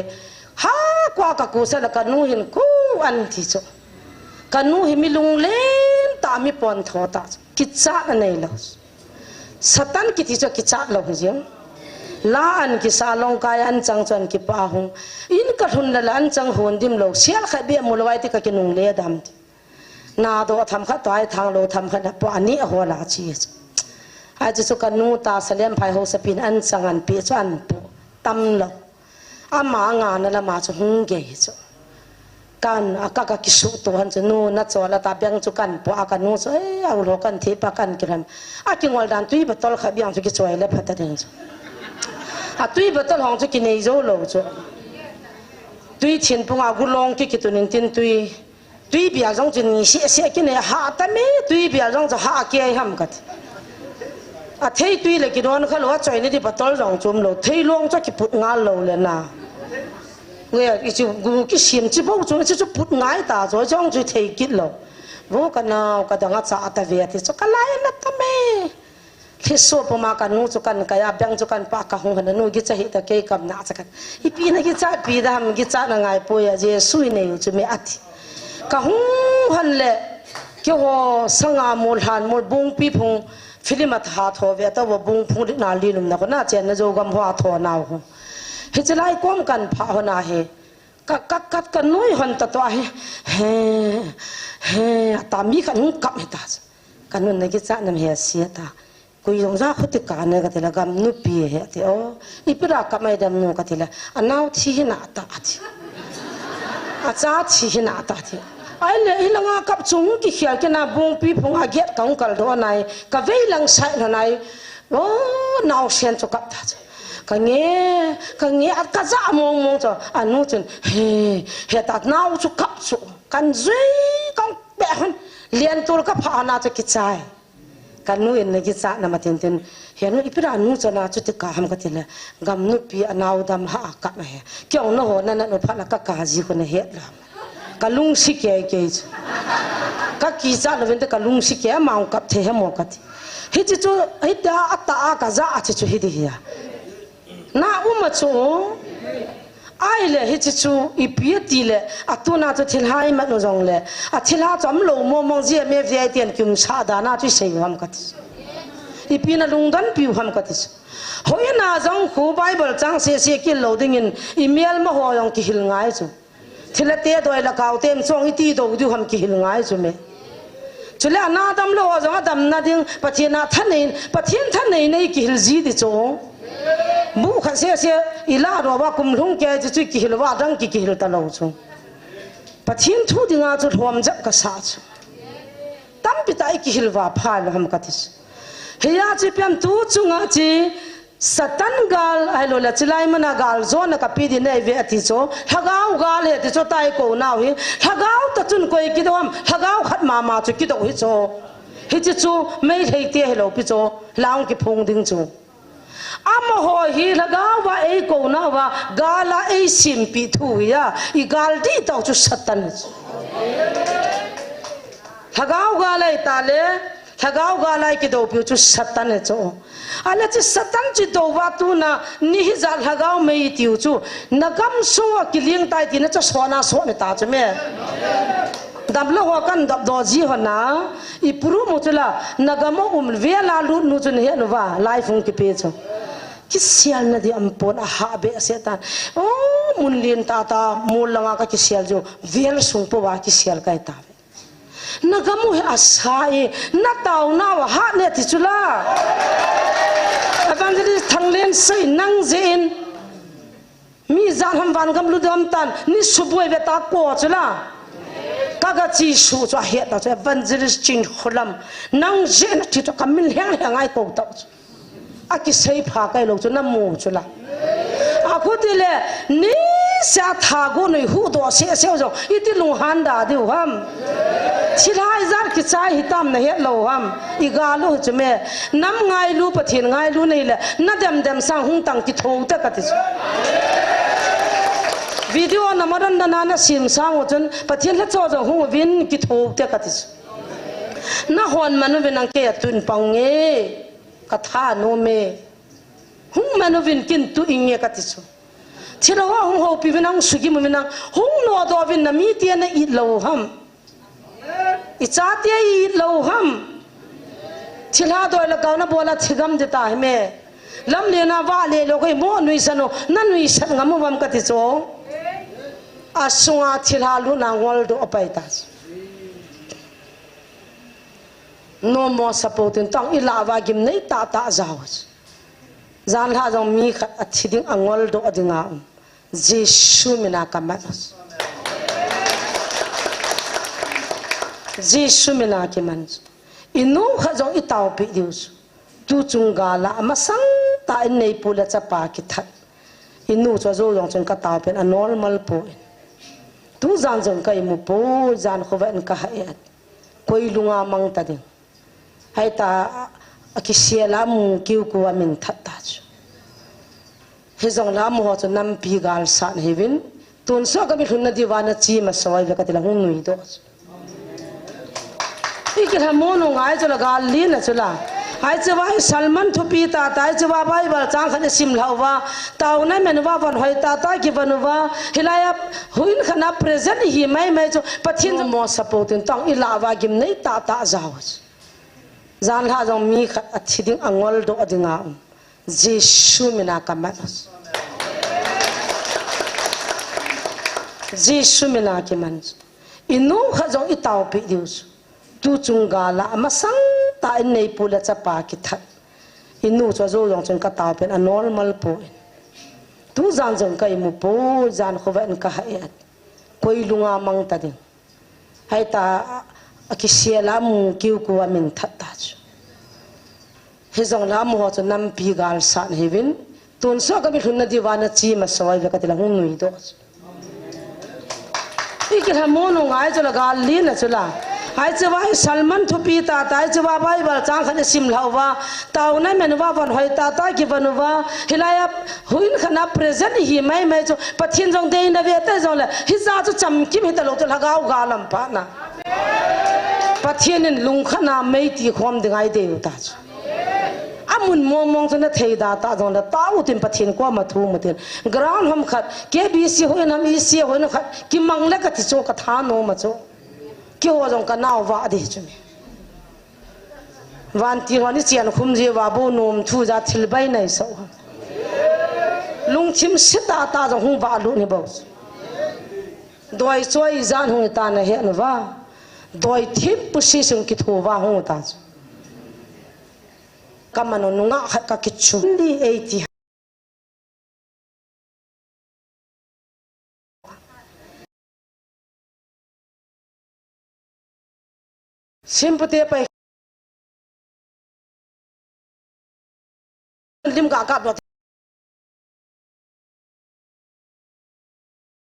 ha kwa ka ku sa la ka nu hin ku an thi cho ka nu hi mi lung len ta mi pon tho ta ki cha nei lo satan ki ti cho ki cha lo jing la an ki sa long kai an chang chan ki pa hung in ka thun la an chang hon dim lo sial kha be mu lawai ti ka ki nung le dam na do tham kha tai thang lo tham kha na pa ani ho la chi ai chu ka nu ta salem phai ho sapin an chang an pi chan pu tam lo ama nga na la ma chu hung ge chu kan aka ki su to han chu nu na cho la ta byang chu kan po aka nu chu e au lo kan thi pa kan kiram a ki ngol dan tui batol kha byang chu ki choi le phata ding chu a tui batol hong chu ki nei zo lo chu tui thin punga gu long ki tu ning tin tui bia jong chu ni se ki ne ha ta me tui bia jong chu ha ke ham kat a thei tui le ki don kha lo choi ni di batol jong chum lo thei long chu ki put nga lo le na người cái chú gu cái xiêm chỉ bao chú chỉ chú bút ngái ta rồi trong chú thấy kít lo vô cái nào cái đó ngắt sa ta về thì chú cái lại nó tao mê thế số của mà cái nô chú cái áp băng chú cái pa cái hông hình nô cái trái ta cái cầm nát cái ipi này cái trái pi đam cái trái là ngày bôi à je suy này chú mẹ ắt cái hông hình lệ cái hồ sang à một hàn một bung pi phung phim at hạt hồ về tao bung phung đi nào đi nằm nào na chen na jo gam hoa thò nào he chalai kom kan pha hona he kat kan noi hon ta to he ta mi kan kap he ta kan nun ne ki cha nam he sia ta kui yong za khoti ka ne ka tela gam nu pi he te o ipira ka mai dam nu ka tela anau thi hi na ta ati a cha thi hi na ta thi ai le hilanga kap chung ki khia ke na bung pi phung a get kaung kal do nai ka veilang sai na nai o nau sen cho kap ta cái nghe cái dạ mong cho anh nói chuyện he ta nao cho cấp số can duy con bé hơn liên tục cấp họ na cho cái trái cái nuôi này cái dạ nằm tiền tiền hiện nó ít ra nuôi cho na cho tất cả ham cái tiền là gam nuôi pi nao đam hạ cấp này kiểu nó hồ nó phát là các cái gì con hết làm cái lung xí cái các kỳ dạ là vấn đề cái lung xí cái mong cấp thế hết một cái hết cho hết đã ta cái dạ cho hết đi à na chu ai le hi chu ipiati le atuna chu thilhai ma no jong le a thilha chom lo mo mong je me vi tian kyum sa da na chu sei ham kat ipina lungdan piu ham kat hoi na jong khu bible chang se ki lo ding in email ma ho yong ki hil ngai chu thilate doi la kaw tem chong i ti do du ham ki hil ngai chu me chule na dam lo jong dam na ding pathina than nei ki hil ji di chong bu kha se ila ro ba kum lung ke chu ki hil wa dang ki hil ta lo chu pathin thu dinga chu thom jak ka sa chu tam pi tai ki hil wa pha lo ham ka tis heya chi piam tu chunga chi satan gal ai lo la chilai mana gal zo na ka pi di nei ve ati cho hagau gal he ti cho tai ko naw hi hagau ta chun koi ki dom hagau khat ma chu ki do hi cho hi chu mei thei te he lo pi cho laung ki phung ding chu ama ho hi lagaw wa ei ko na wa gala ei sim pi thu ya I gal di taw chu satan lagaw galai ta le thagau ga lai ki do piu chu satan cho ala chi satan chi do wa tu na ni za thagau mei tiu chu nagam so ki ling tai ti na cha sona so ne ta chu me dam lo ho kan dab do ji ho na I puru mo chula nagamo ve la lu nu chu ne no wa lai phung ki pe chu ki sial na di ampon a ha be setan oh mun lin ta ta mul langa ka ki sial jo vel sung po wa ki sial kai ta nagamu he asai na tau na wa ha ne ti chula evangelist thanglen sei nang zen mi zan ham van gam lu dam tan ni suboi ve ta ko chula kaga chi su cho he ta evangelist chin kholam nang zen ti to kamil hang hang ai ko ta aki sei pha kai lo chu na mu chula aku dile ni sa tha go nei hu do se se jo iti lu han da di ham chilai zar ki chai hitam na he lo ham igalu chme nam ngai lu pathin ngai lu nei le na dem dem sang hung tang ki thou ta ka ti video namaran na na sim sang o chun pathin la cho jo hu win ki thou ta ka ti na hon manu benang ke tun pang nge katha no me hung manovin kin tu inge katiso thira wa hung ho pi benang sugi mu benang hung no do bin na mi ti na I lo ham I cha ti I lo ham thila do la ka na bola thigam de ta me lam le na wa le lo kai mo nui sano na nui san ngam wam katiso asua thila lu na ngol do apai ta no more supporting tang ilawa gim nei ta ta zawas zan ha jong mi khat athiding angol do adinga jesu mina kamanos jesu mina ki man inu kha jong itaw pi dius tu chunga la masang ta nei pula chapa ki that inu cho zo jong chen ka taw pen a normal po tu zan jong kai mu po zan khowen ka hayat koi lunga mang ta ding hai ta akisia lam kiu ku amin thatta chu he jong lam ho chu nam pi gal san hevin tun so ka mi thunna diwana chi ma sawai la ka tila hung nui do ikir ha mono ngai chu la gal li na chu la hai chu wai salman thu pi ta tai chu wa bai bal chang khan sim lawa taw na men wa van hoi ta ta ki banuwa hilaya huin khana present hi mai chu pathin mo supporting tang ilawa gim nei ta ta zawas zan ha jong mi khat athiding angol do adinga jesu mina kamanos jesu mina ki man inu kha jong itaw pi dius tu chunga la masang ta nei pula chapa ki that inu cho zo jong chen ka taw pen a normal po tu zan jong kai mu po zan khowen ka hayat koi lunga mang ta ding hai ta akisia lam kiu ku amin thatta chu he jong lam ho chu nam pi gal san hevin tun so ka mi thunna diwana chi ma sawai ka tila hung nui do ikir ha mono ngai chu la gal li na chu la hai chu wai salman thu pi ta tai chu wa bai bal chang khan sim lawa taw na men wa van hoi ta ta ki banuwa hilaya huin khana present hi mai chu pathin jong de na ve ta jong la hi za chu cham kim hi ta lo tu lagaw galam pa na pathianin lung khana mei ti khom dingai de ta amun momong chana theida ta jong la ta utin pathin ko ma thu mutin ground hom khat kbc hoin ham ec hoin khat ki mangle ka ti cho ka tha no ma cho ki ho jong ka naw wa de chu wan ti honi chian khum je wa bo nom thu ja thil bai nai so lung chim sita ta jong hu ba lu ni bo doi choi zan hu ta na he na wa doi thip pusi sung ki thu wa hu ta kamano nunga khat ka kichu ndi 80 simpute pai lim ga ka do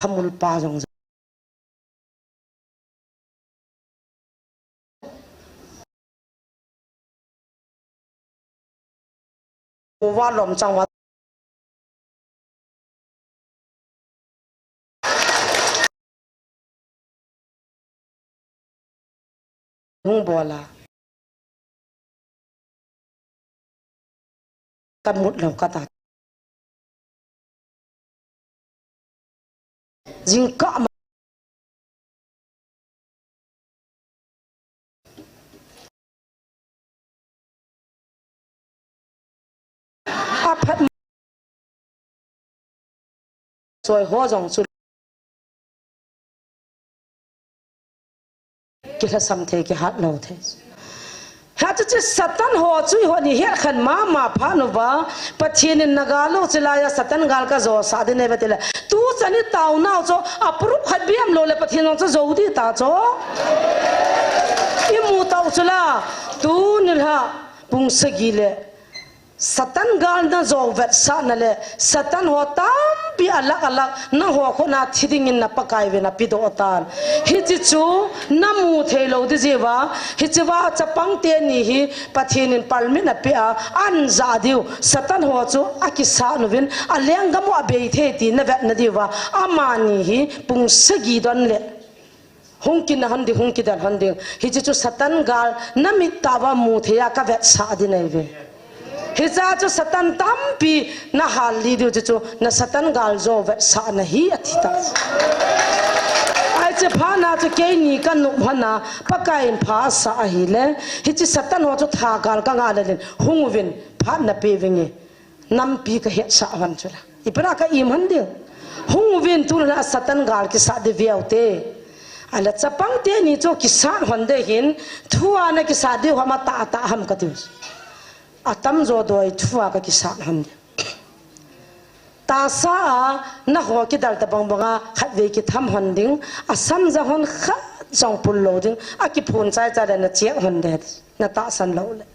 hamul pa jong wa lom chang wa hung bola kan mut lo kata jingka aphat soi ho jong chu ki la sam the ki hat lo the ha chu satan ho chui ho ni he khan ma pha no ba pathin nagalo chilaya satan gal ka zo sa de ne betela tu chani taw naw cho apru khat biam lo le pathin cho zo di ta cho i mu taw chula tu nilha pung sagile satan gal na zo vet sa na le satan ho tam pi alak na ho kho na thiding in na pakai ve na pi do tan hi chi chu namu thelo di jewa hi chiwa chapang te ni hi pathin in palmi na pi a an za diu satan ho chu akisa nu vin aleng gamu abe the ti na vet na diwa amani hi pung sagi don le hongkin na handi hongki dan handi hi chi chu satan gal namit tawa mu theya ka vet sa di nei ve hiza cho satan tampi na hal li dio cho na satan gal zo vet sa na hi athita ai che pha na cho ke ni kan nu hana pakain pha sa hi le hi chi satan ho cho tha gal ka nga le hungwin pha na pe wingi nam pi ka het sa wan chula ipra ka im han dio hungwin tu na satan gal ki sa de viaute ala chapang te ni cho kisan honde hin thuwa na ki sa de hama ta ham ka tiu atam zo doi thua ka kisan ham ta sa na ho ki dal ta bang banga khat ve ki tham hon ding asam za hon kha jong pul lo ding a ki phun chai cha da na che hon de na ta san lo le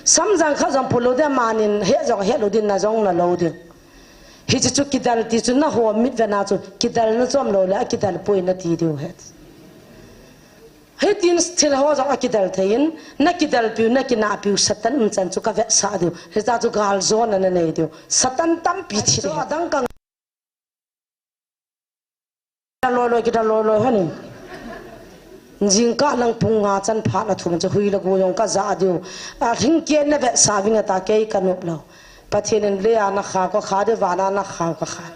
sam jang kha jong pul lo de manin he jong he lo din na jong na lo ding hi chu ki dal ti chu na ho mit ve na chu ki dal na chom lo le a ki dal poi na ti diu het he tin stil ho jong akidal thein nakidal piu nakina piu satan chan chu ka ve sa diu he za chu gal zon na nei diu satan tam pi thi so adang kang lo ki da lo hani jingka lang punga chan pha la thum chu hui la go yong ka za diu a thing ke na ve sa winga ta ke kanup lo pathin le ana kha ko kha de wana na kha ko kha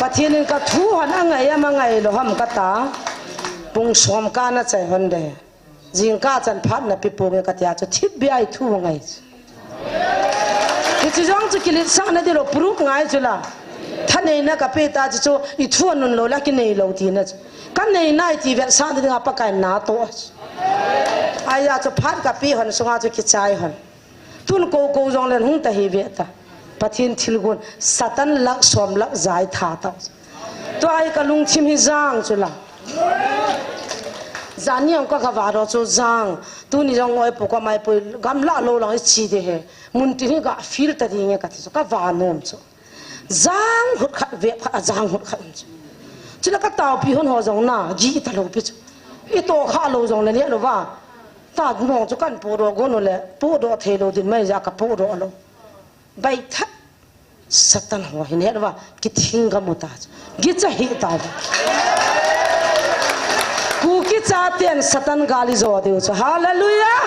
pathin ka thu han angai ama ngai lo ham ka ta pung som ka na chai honde jingka chan phat na pi pung ka tia chu thip bi ai thu ngai ki jong chu kilit sa na de lo pru ngai chula thanei na ka pe ta chu I thu nun lo la ki nei lo ti na kan nei nai ti ve sa de nga pa kai na to aya chu phat ka pi hon sunga chu ki chai hon tun ko jong len hung ta hi ve ta pathin thilgun satan lak som lak zai tha ta to ai ka lung thim hi jang chula zani ang ka kawaro cho jang tu ni jong oi poko mai poi gam la lo lang chi de he mun ti ni ga feel ta ding ka so ka wa nom cho jang hut khat ve kha jang hut khat chila ka taw pi hon ho jong na ji ta lo pi I to kha lo jong le ne lo wa ta mo cho kan po ro go no le po do the lo din mai ja ka po ro lo bai tha satan ho hin he wa ki thinga mu ta gi cha hi ta kuki chaten satan gali zo deu cha hallelujah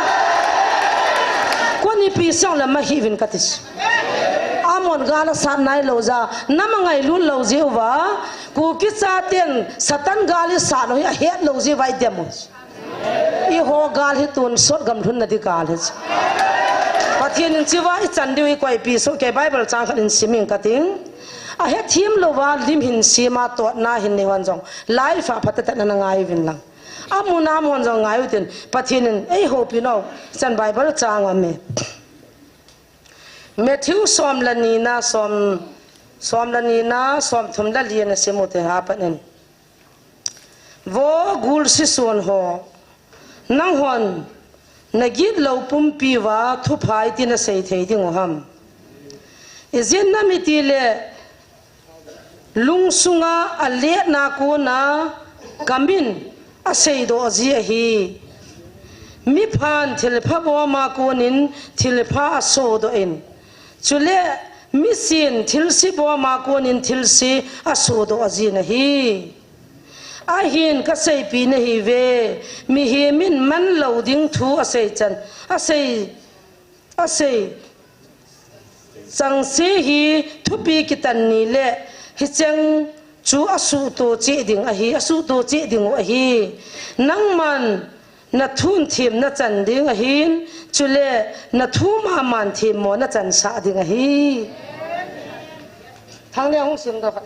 koni pi song la ma hi vin katis amon gala san nai lo za namangai lu lo jewa kuki chaten satan gali sa no ya het lo je vai demos I ho gal hi tun sot gam thun na di gal he pathian in chiwa I chan deu I koi pi so ke bible chang khan in siming kating a he thim lo wa lim hin sima to na hin ne wan jong lai fa phatat na ngai vin lang amuna mon jong ngai utin pathin ei ho pi no chan bible chang ame Matthew som lanina som thum la lian semote ha panen wo gul si son ho nang hon nagit lo pum pi wa thu phai tin a sei thei ding ham izin na mitile lung sunga ale na ko na kamin asei do ji hi mi phan thil pha bo ma ko nin thil pha so do in chule mi sin thil si bo ma ko nin thil si aso do ji na hi a hin ka sei pi na hi ve mi hi min man loading thu asei chan asei chẳng sĩ hi thu pi kitan ni le hi chang chu asu to che ding a hi asu to che ding a hi nang man na thun thim na chan ding a hin chule na thu ma man thim mo na chan sa ding a hi thang le hong sim do kha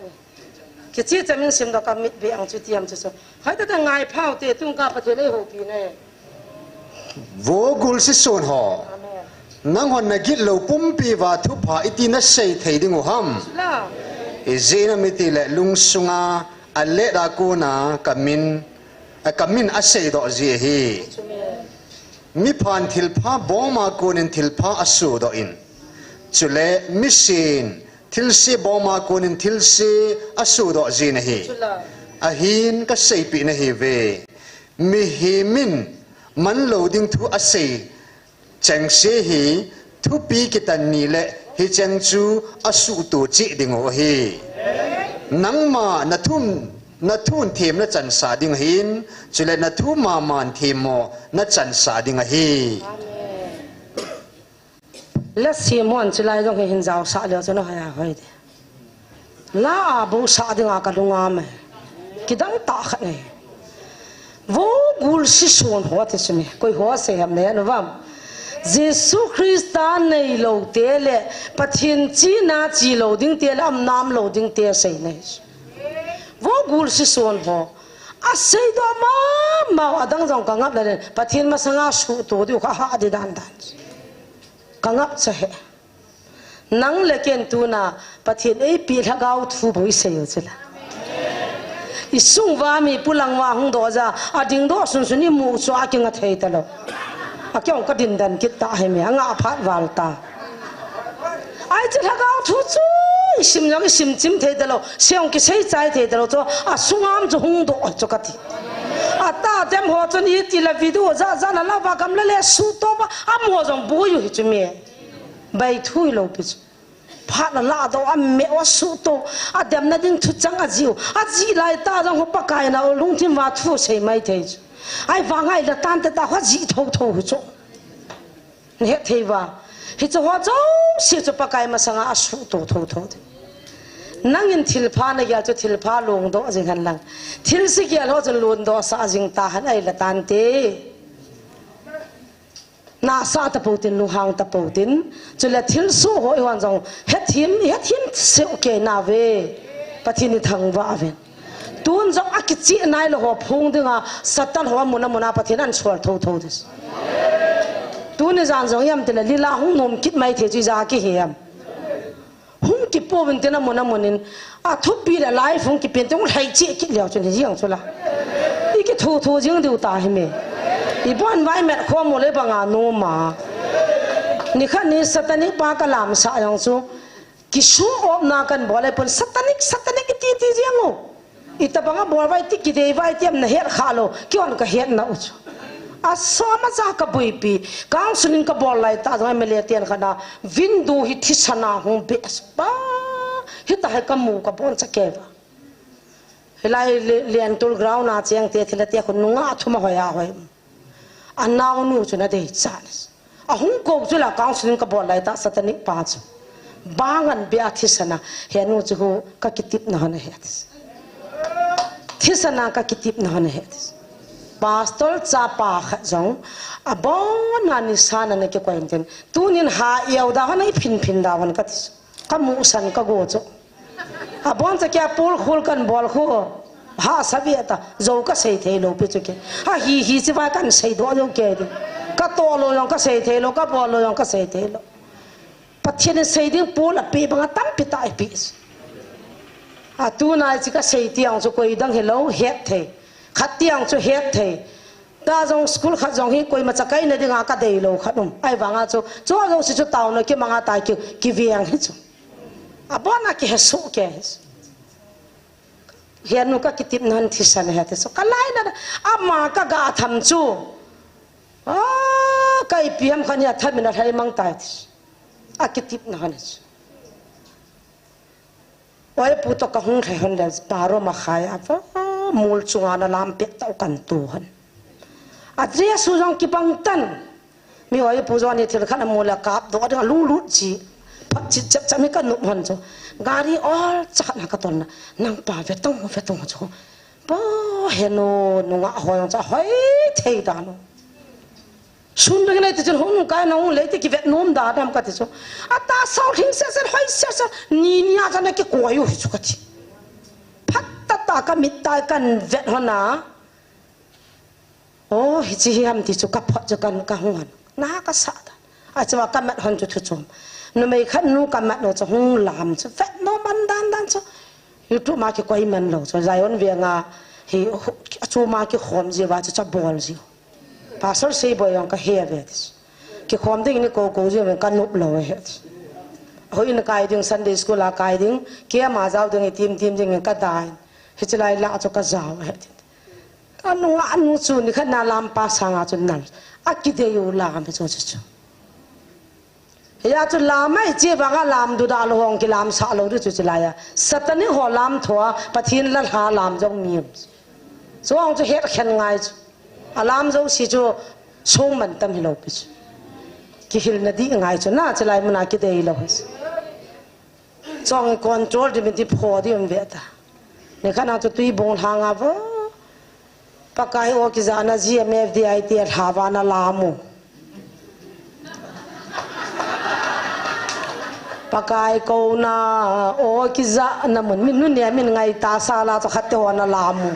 ki chi chamin sim do ka mit be ang chu tiam chu so hai ta ngai phau te tung ka pa the le ho pi ne vô gul si son ho nang hon na git lo pum pi wa thu pha iti na sei thei ding ham la izena miti le lung sunga ale da ko na kamin a sei do ji hi mi phan thil pha boma ko nin thil pha asu do in chule mission thil si boma ko nin thil si asu do ji na hi a hin ka sei pi na hi ve mi hi min man lo ding thu a sei chang se hi thu pi kitan ni le hi chang chu asu tu chi ding o hi nang ma na thun them na chan sa ding hin chule na thu ma man them mo na chan sa ding hi la simon chulai jong hin jaw sa le chona ha hoi de la bu sa ding a ka lunga me kidang ta khat ne vô gul si son ho te chme koi ho se ham ne no vam Giêsu Christa nei lo te le pathin chi na chi lo ding te am nam lo ding te sei nei vô gul si son ho a sei do ma adang jong ka ngap le pathin ma sanga su to du kha ha de dan dan ka ngap che he nang le ken tu na pathin ei pi tha gau thu boi sei yo chela isung wa mi pulang wa hung do za ading do sun sun ni mu so a king a thei ta lo a kyong ka din dan kit ta he me anga phat wal ta ai che tha gau thu chu sim yang sim chim thei ta lo seong ki sei chai thei ta lo cho a sungam chu hung do cho ka ti a ta dem ho chon i ti la video za za na la ba kam le su to ba a mo jong bu yu hi chu me bai thui lo pi phát là la đâu ăn mẹ quá số to à đem na đinh thu trắng à diu à gì lại ta rằng hộp cái nào lung thêm vào thu xây mấy thế ai vang ai là tan ta hóa gì thâu thâu chỗ hết thế vào hết cho hóa giống siêu cho bác cái mà sang à số to thâu thâu nang in thil pha na ya cho thil pha long do jing han lang thil si ya lo chen lun do sa jing ta han ai là tan te na sa ta putin lu hang ta putin cho là thil su hoi wan jong hết thim seo ke na ve pathin thang wa ve tun jong a ki chi nai lo ho phung dinga satan ho mona pathin an chhor tho tho des tun jan jong yam te la lila hung nom kit mai the chi ja ki hiam hung ki po ben te na monin a thu pi la lai phung ki pen tong hai chi ki leo chen hi yang chula i ki thu jing du ta hi me i bon vai met kho mo le banga no ma ni khan ni satanic pa ka lam sa yang chu ki su op na kan bole pon satanic ti jiang o i ta banga bol vai ti ki dei vai tiam na her khalo ki on ka het na u chu a so ma za ka bui pi kang sunin ka bol lai ta jai mele tian khana windu hi thisana hum be ba hi ta ha ka mu ka bon cha ke helai lian tul ground na cheng te thila te khun nga thuma hoya hoi anaw nu chuna de chanes a hung ko chula kang sunin ka bol lai ta satanic pa chu bangan be athisana henu chu ka kitip na hana het thisana ka kitip na hana het pastor chapa khajong abon na ni sana ne ke kointen tunin ha yau da hana phin da wan ka this ka mu san ka go chu abon cha kya pol khul kan bol khu ha sabiata zo ka sei the lo pe chu ke ha hi chi wa kan sei do yo ke di ka to lo yong ka sei the lo ka bol lo yong ka sei the lo pathian sei ding pol a pe banga tam pi tai pi a tu na chi ka sei tiang chu koi dang hello het the khát tiang cho hết thầy ta trong school khát trong hi coi mà chắc cái này đi ngã cái đầy lâu khát đúng ai vàng à cho trong sự cho tàu này cái mang tài cái viang hết chứ à bọn nó cái số cái hiện nó cái tip nan thì sao hết chứ cái lại là à mà cái gà tham chú à cái PM khăn nhà tham mình là hay mang tài à cái tip nan hết ôi phụ thuộc cái hung khai hơn là baro mà khai à mul chunga na lam pek tau kan tu han adria su jong ki pang tan mi oi pu jong ni thil khan mula kap do da lu lu chi phát chít chắp chắp mấy cái nụ hòn cho gari all chặt là cái tuần nang pa về tông cho bố heno nó ngã hoang cho hỏi thấy ta nó xuân bên này thì chân hông cái nó lấy thì cái vẹt nôm đá đam cái thế à ta sao hình sẽ hỏi sẽ nhìn nhà cho nó cái quái yêu chú cái phát ta cái mít tai cần vẹt hoa ná ô chỉ hiểm thì chú cặp cho cần cái hông ná cái sao ta à chứ mà cái mặt hòn chú chôm nó mấy khăn nu cái mặt nó cho hông làm cho vẹt nó ban đan cho YouTube mà cái quay mình rồi cho dài hơn việc à thì chú mà cái khom gì vậy cho bol gì pastor say boy ang ka hair vet ki khom ding ni ko je men kan nup lo he hoi na kai ding Sunday school la kai ding ke ma jaw ding tim ding ka dai he chlai la cho ka jaw he anu anu chu ni khan na lam pa sanga chu nan akide yu la me cho chu ya chu lam mai che ba ga lam du da lo hong ki lam sa lo ru chu chlai ya satani ho lam thoa pathin la ha lam jong mi so ang chu het khen ngai alam zo si jo song man tam hilo pi ki hil na di ngai chu na chalai muna ki dei lo his chong control de ti pho di um veta ne khana chu tui bong hanga vo pakai o ki zana gmf di it hawana lamu pakai ko na o ki za na mun min nu ne min ngai ta sala cho khatte wana lamu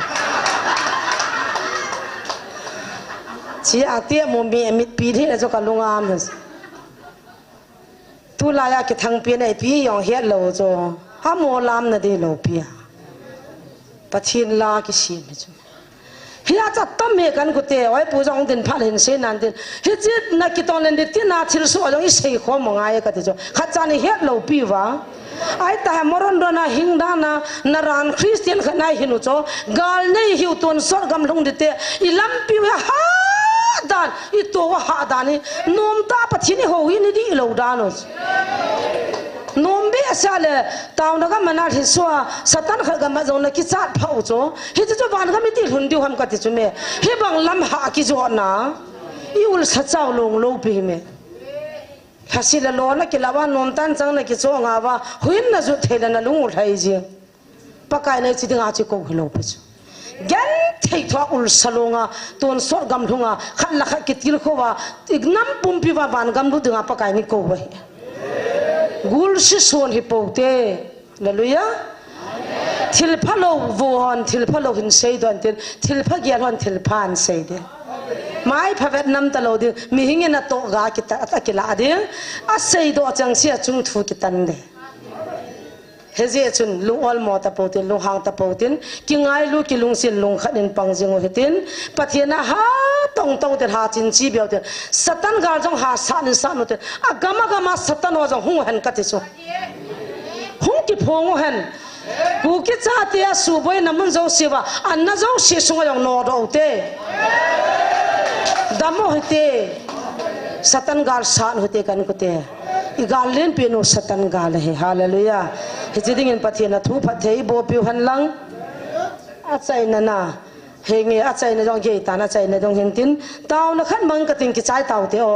chỉ à tiệm một mẹ pi thế là cho cả lông am rồi tu la ya cái thằng pi này pi yong hết lâu cho ham mua làm là đi lâu pi à bắt thiên la cái gì mà chứ hiện tại tâm mẹ cần có thể ai bố trong tiền phát hiện sen nan tiền hiện tại na cái tông lên tiền na chỉ số trong cái xây khó mà ngay cái đó khát cha này hết lâu pi va ai ta moron do na hingda na ran Christian khana hinu cho gal nei hiu ton sor gam long de te ilam pi ha dan itu wah dani nom ta pathini ho ini di lo danos nom be asale taw na ga mana hiswa satan kha ga ma zona ki chat phau cho hi chu ban ga mi ti hun diu ham ka ti chu me hi bang lam ha ki jo na i ul sa chaw long lo pi me hasila lo na ki lawa nom tan chang na ki cho nga wa huin na ju thela na lung uthai ji pakai na chi dinga chi ko hilo pe chu gan thei thwa ul salonga ton sor gam thunga khan la kha kitil khowa ignam pumpi wa ban gam lu dinga pakai ni ko wa gul si son hi pote hallelujah thil phalo vuhon thil phalo hin sei don tin thil pha gyal hon thil phan sei de mai phavet nam talo de mi hinge na to ga ki ta ki la de a sei do chang sia chung thu ki tan de heze chun lung ol mo ta potin lung hang ta potin ki ngai lu ki lung sin lung khatin pangjing hetin pathiana ha tong tong te ha chin chi beu te satan gar jong ha sa ni sa no te agama satan o jong hung han ka ti so hung ki phong han ku ki cha te su boi namun jo siwa an na jo si sunga jong no do te damo hete satan gar san hote kan ko te igallen pe no satan gal he hallelujah hejiding in pathiana thu phathei bo pi han lang a chai na na he nge a chai na jong ge ta na chai na jong hin tin taw na khan mang ka ting ki chai taw te o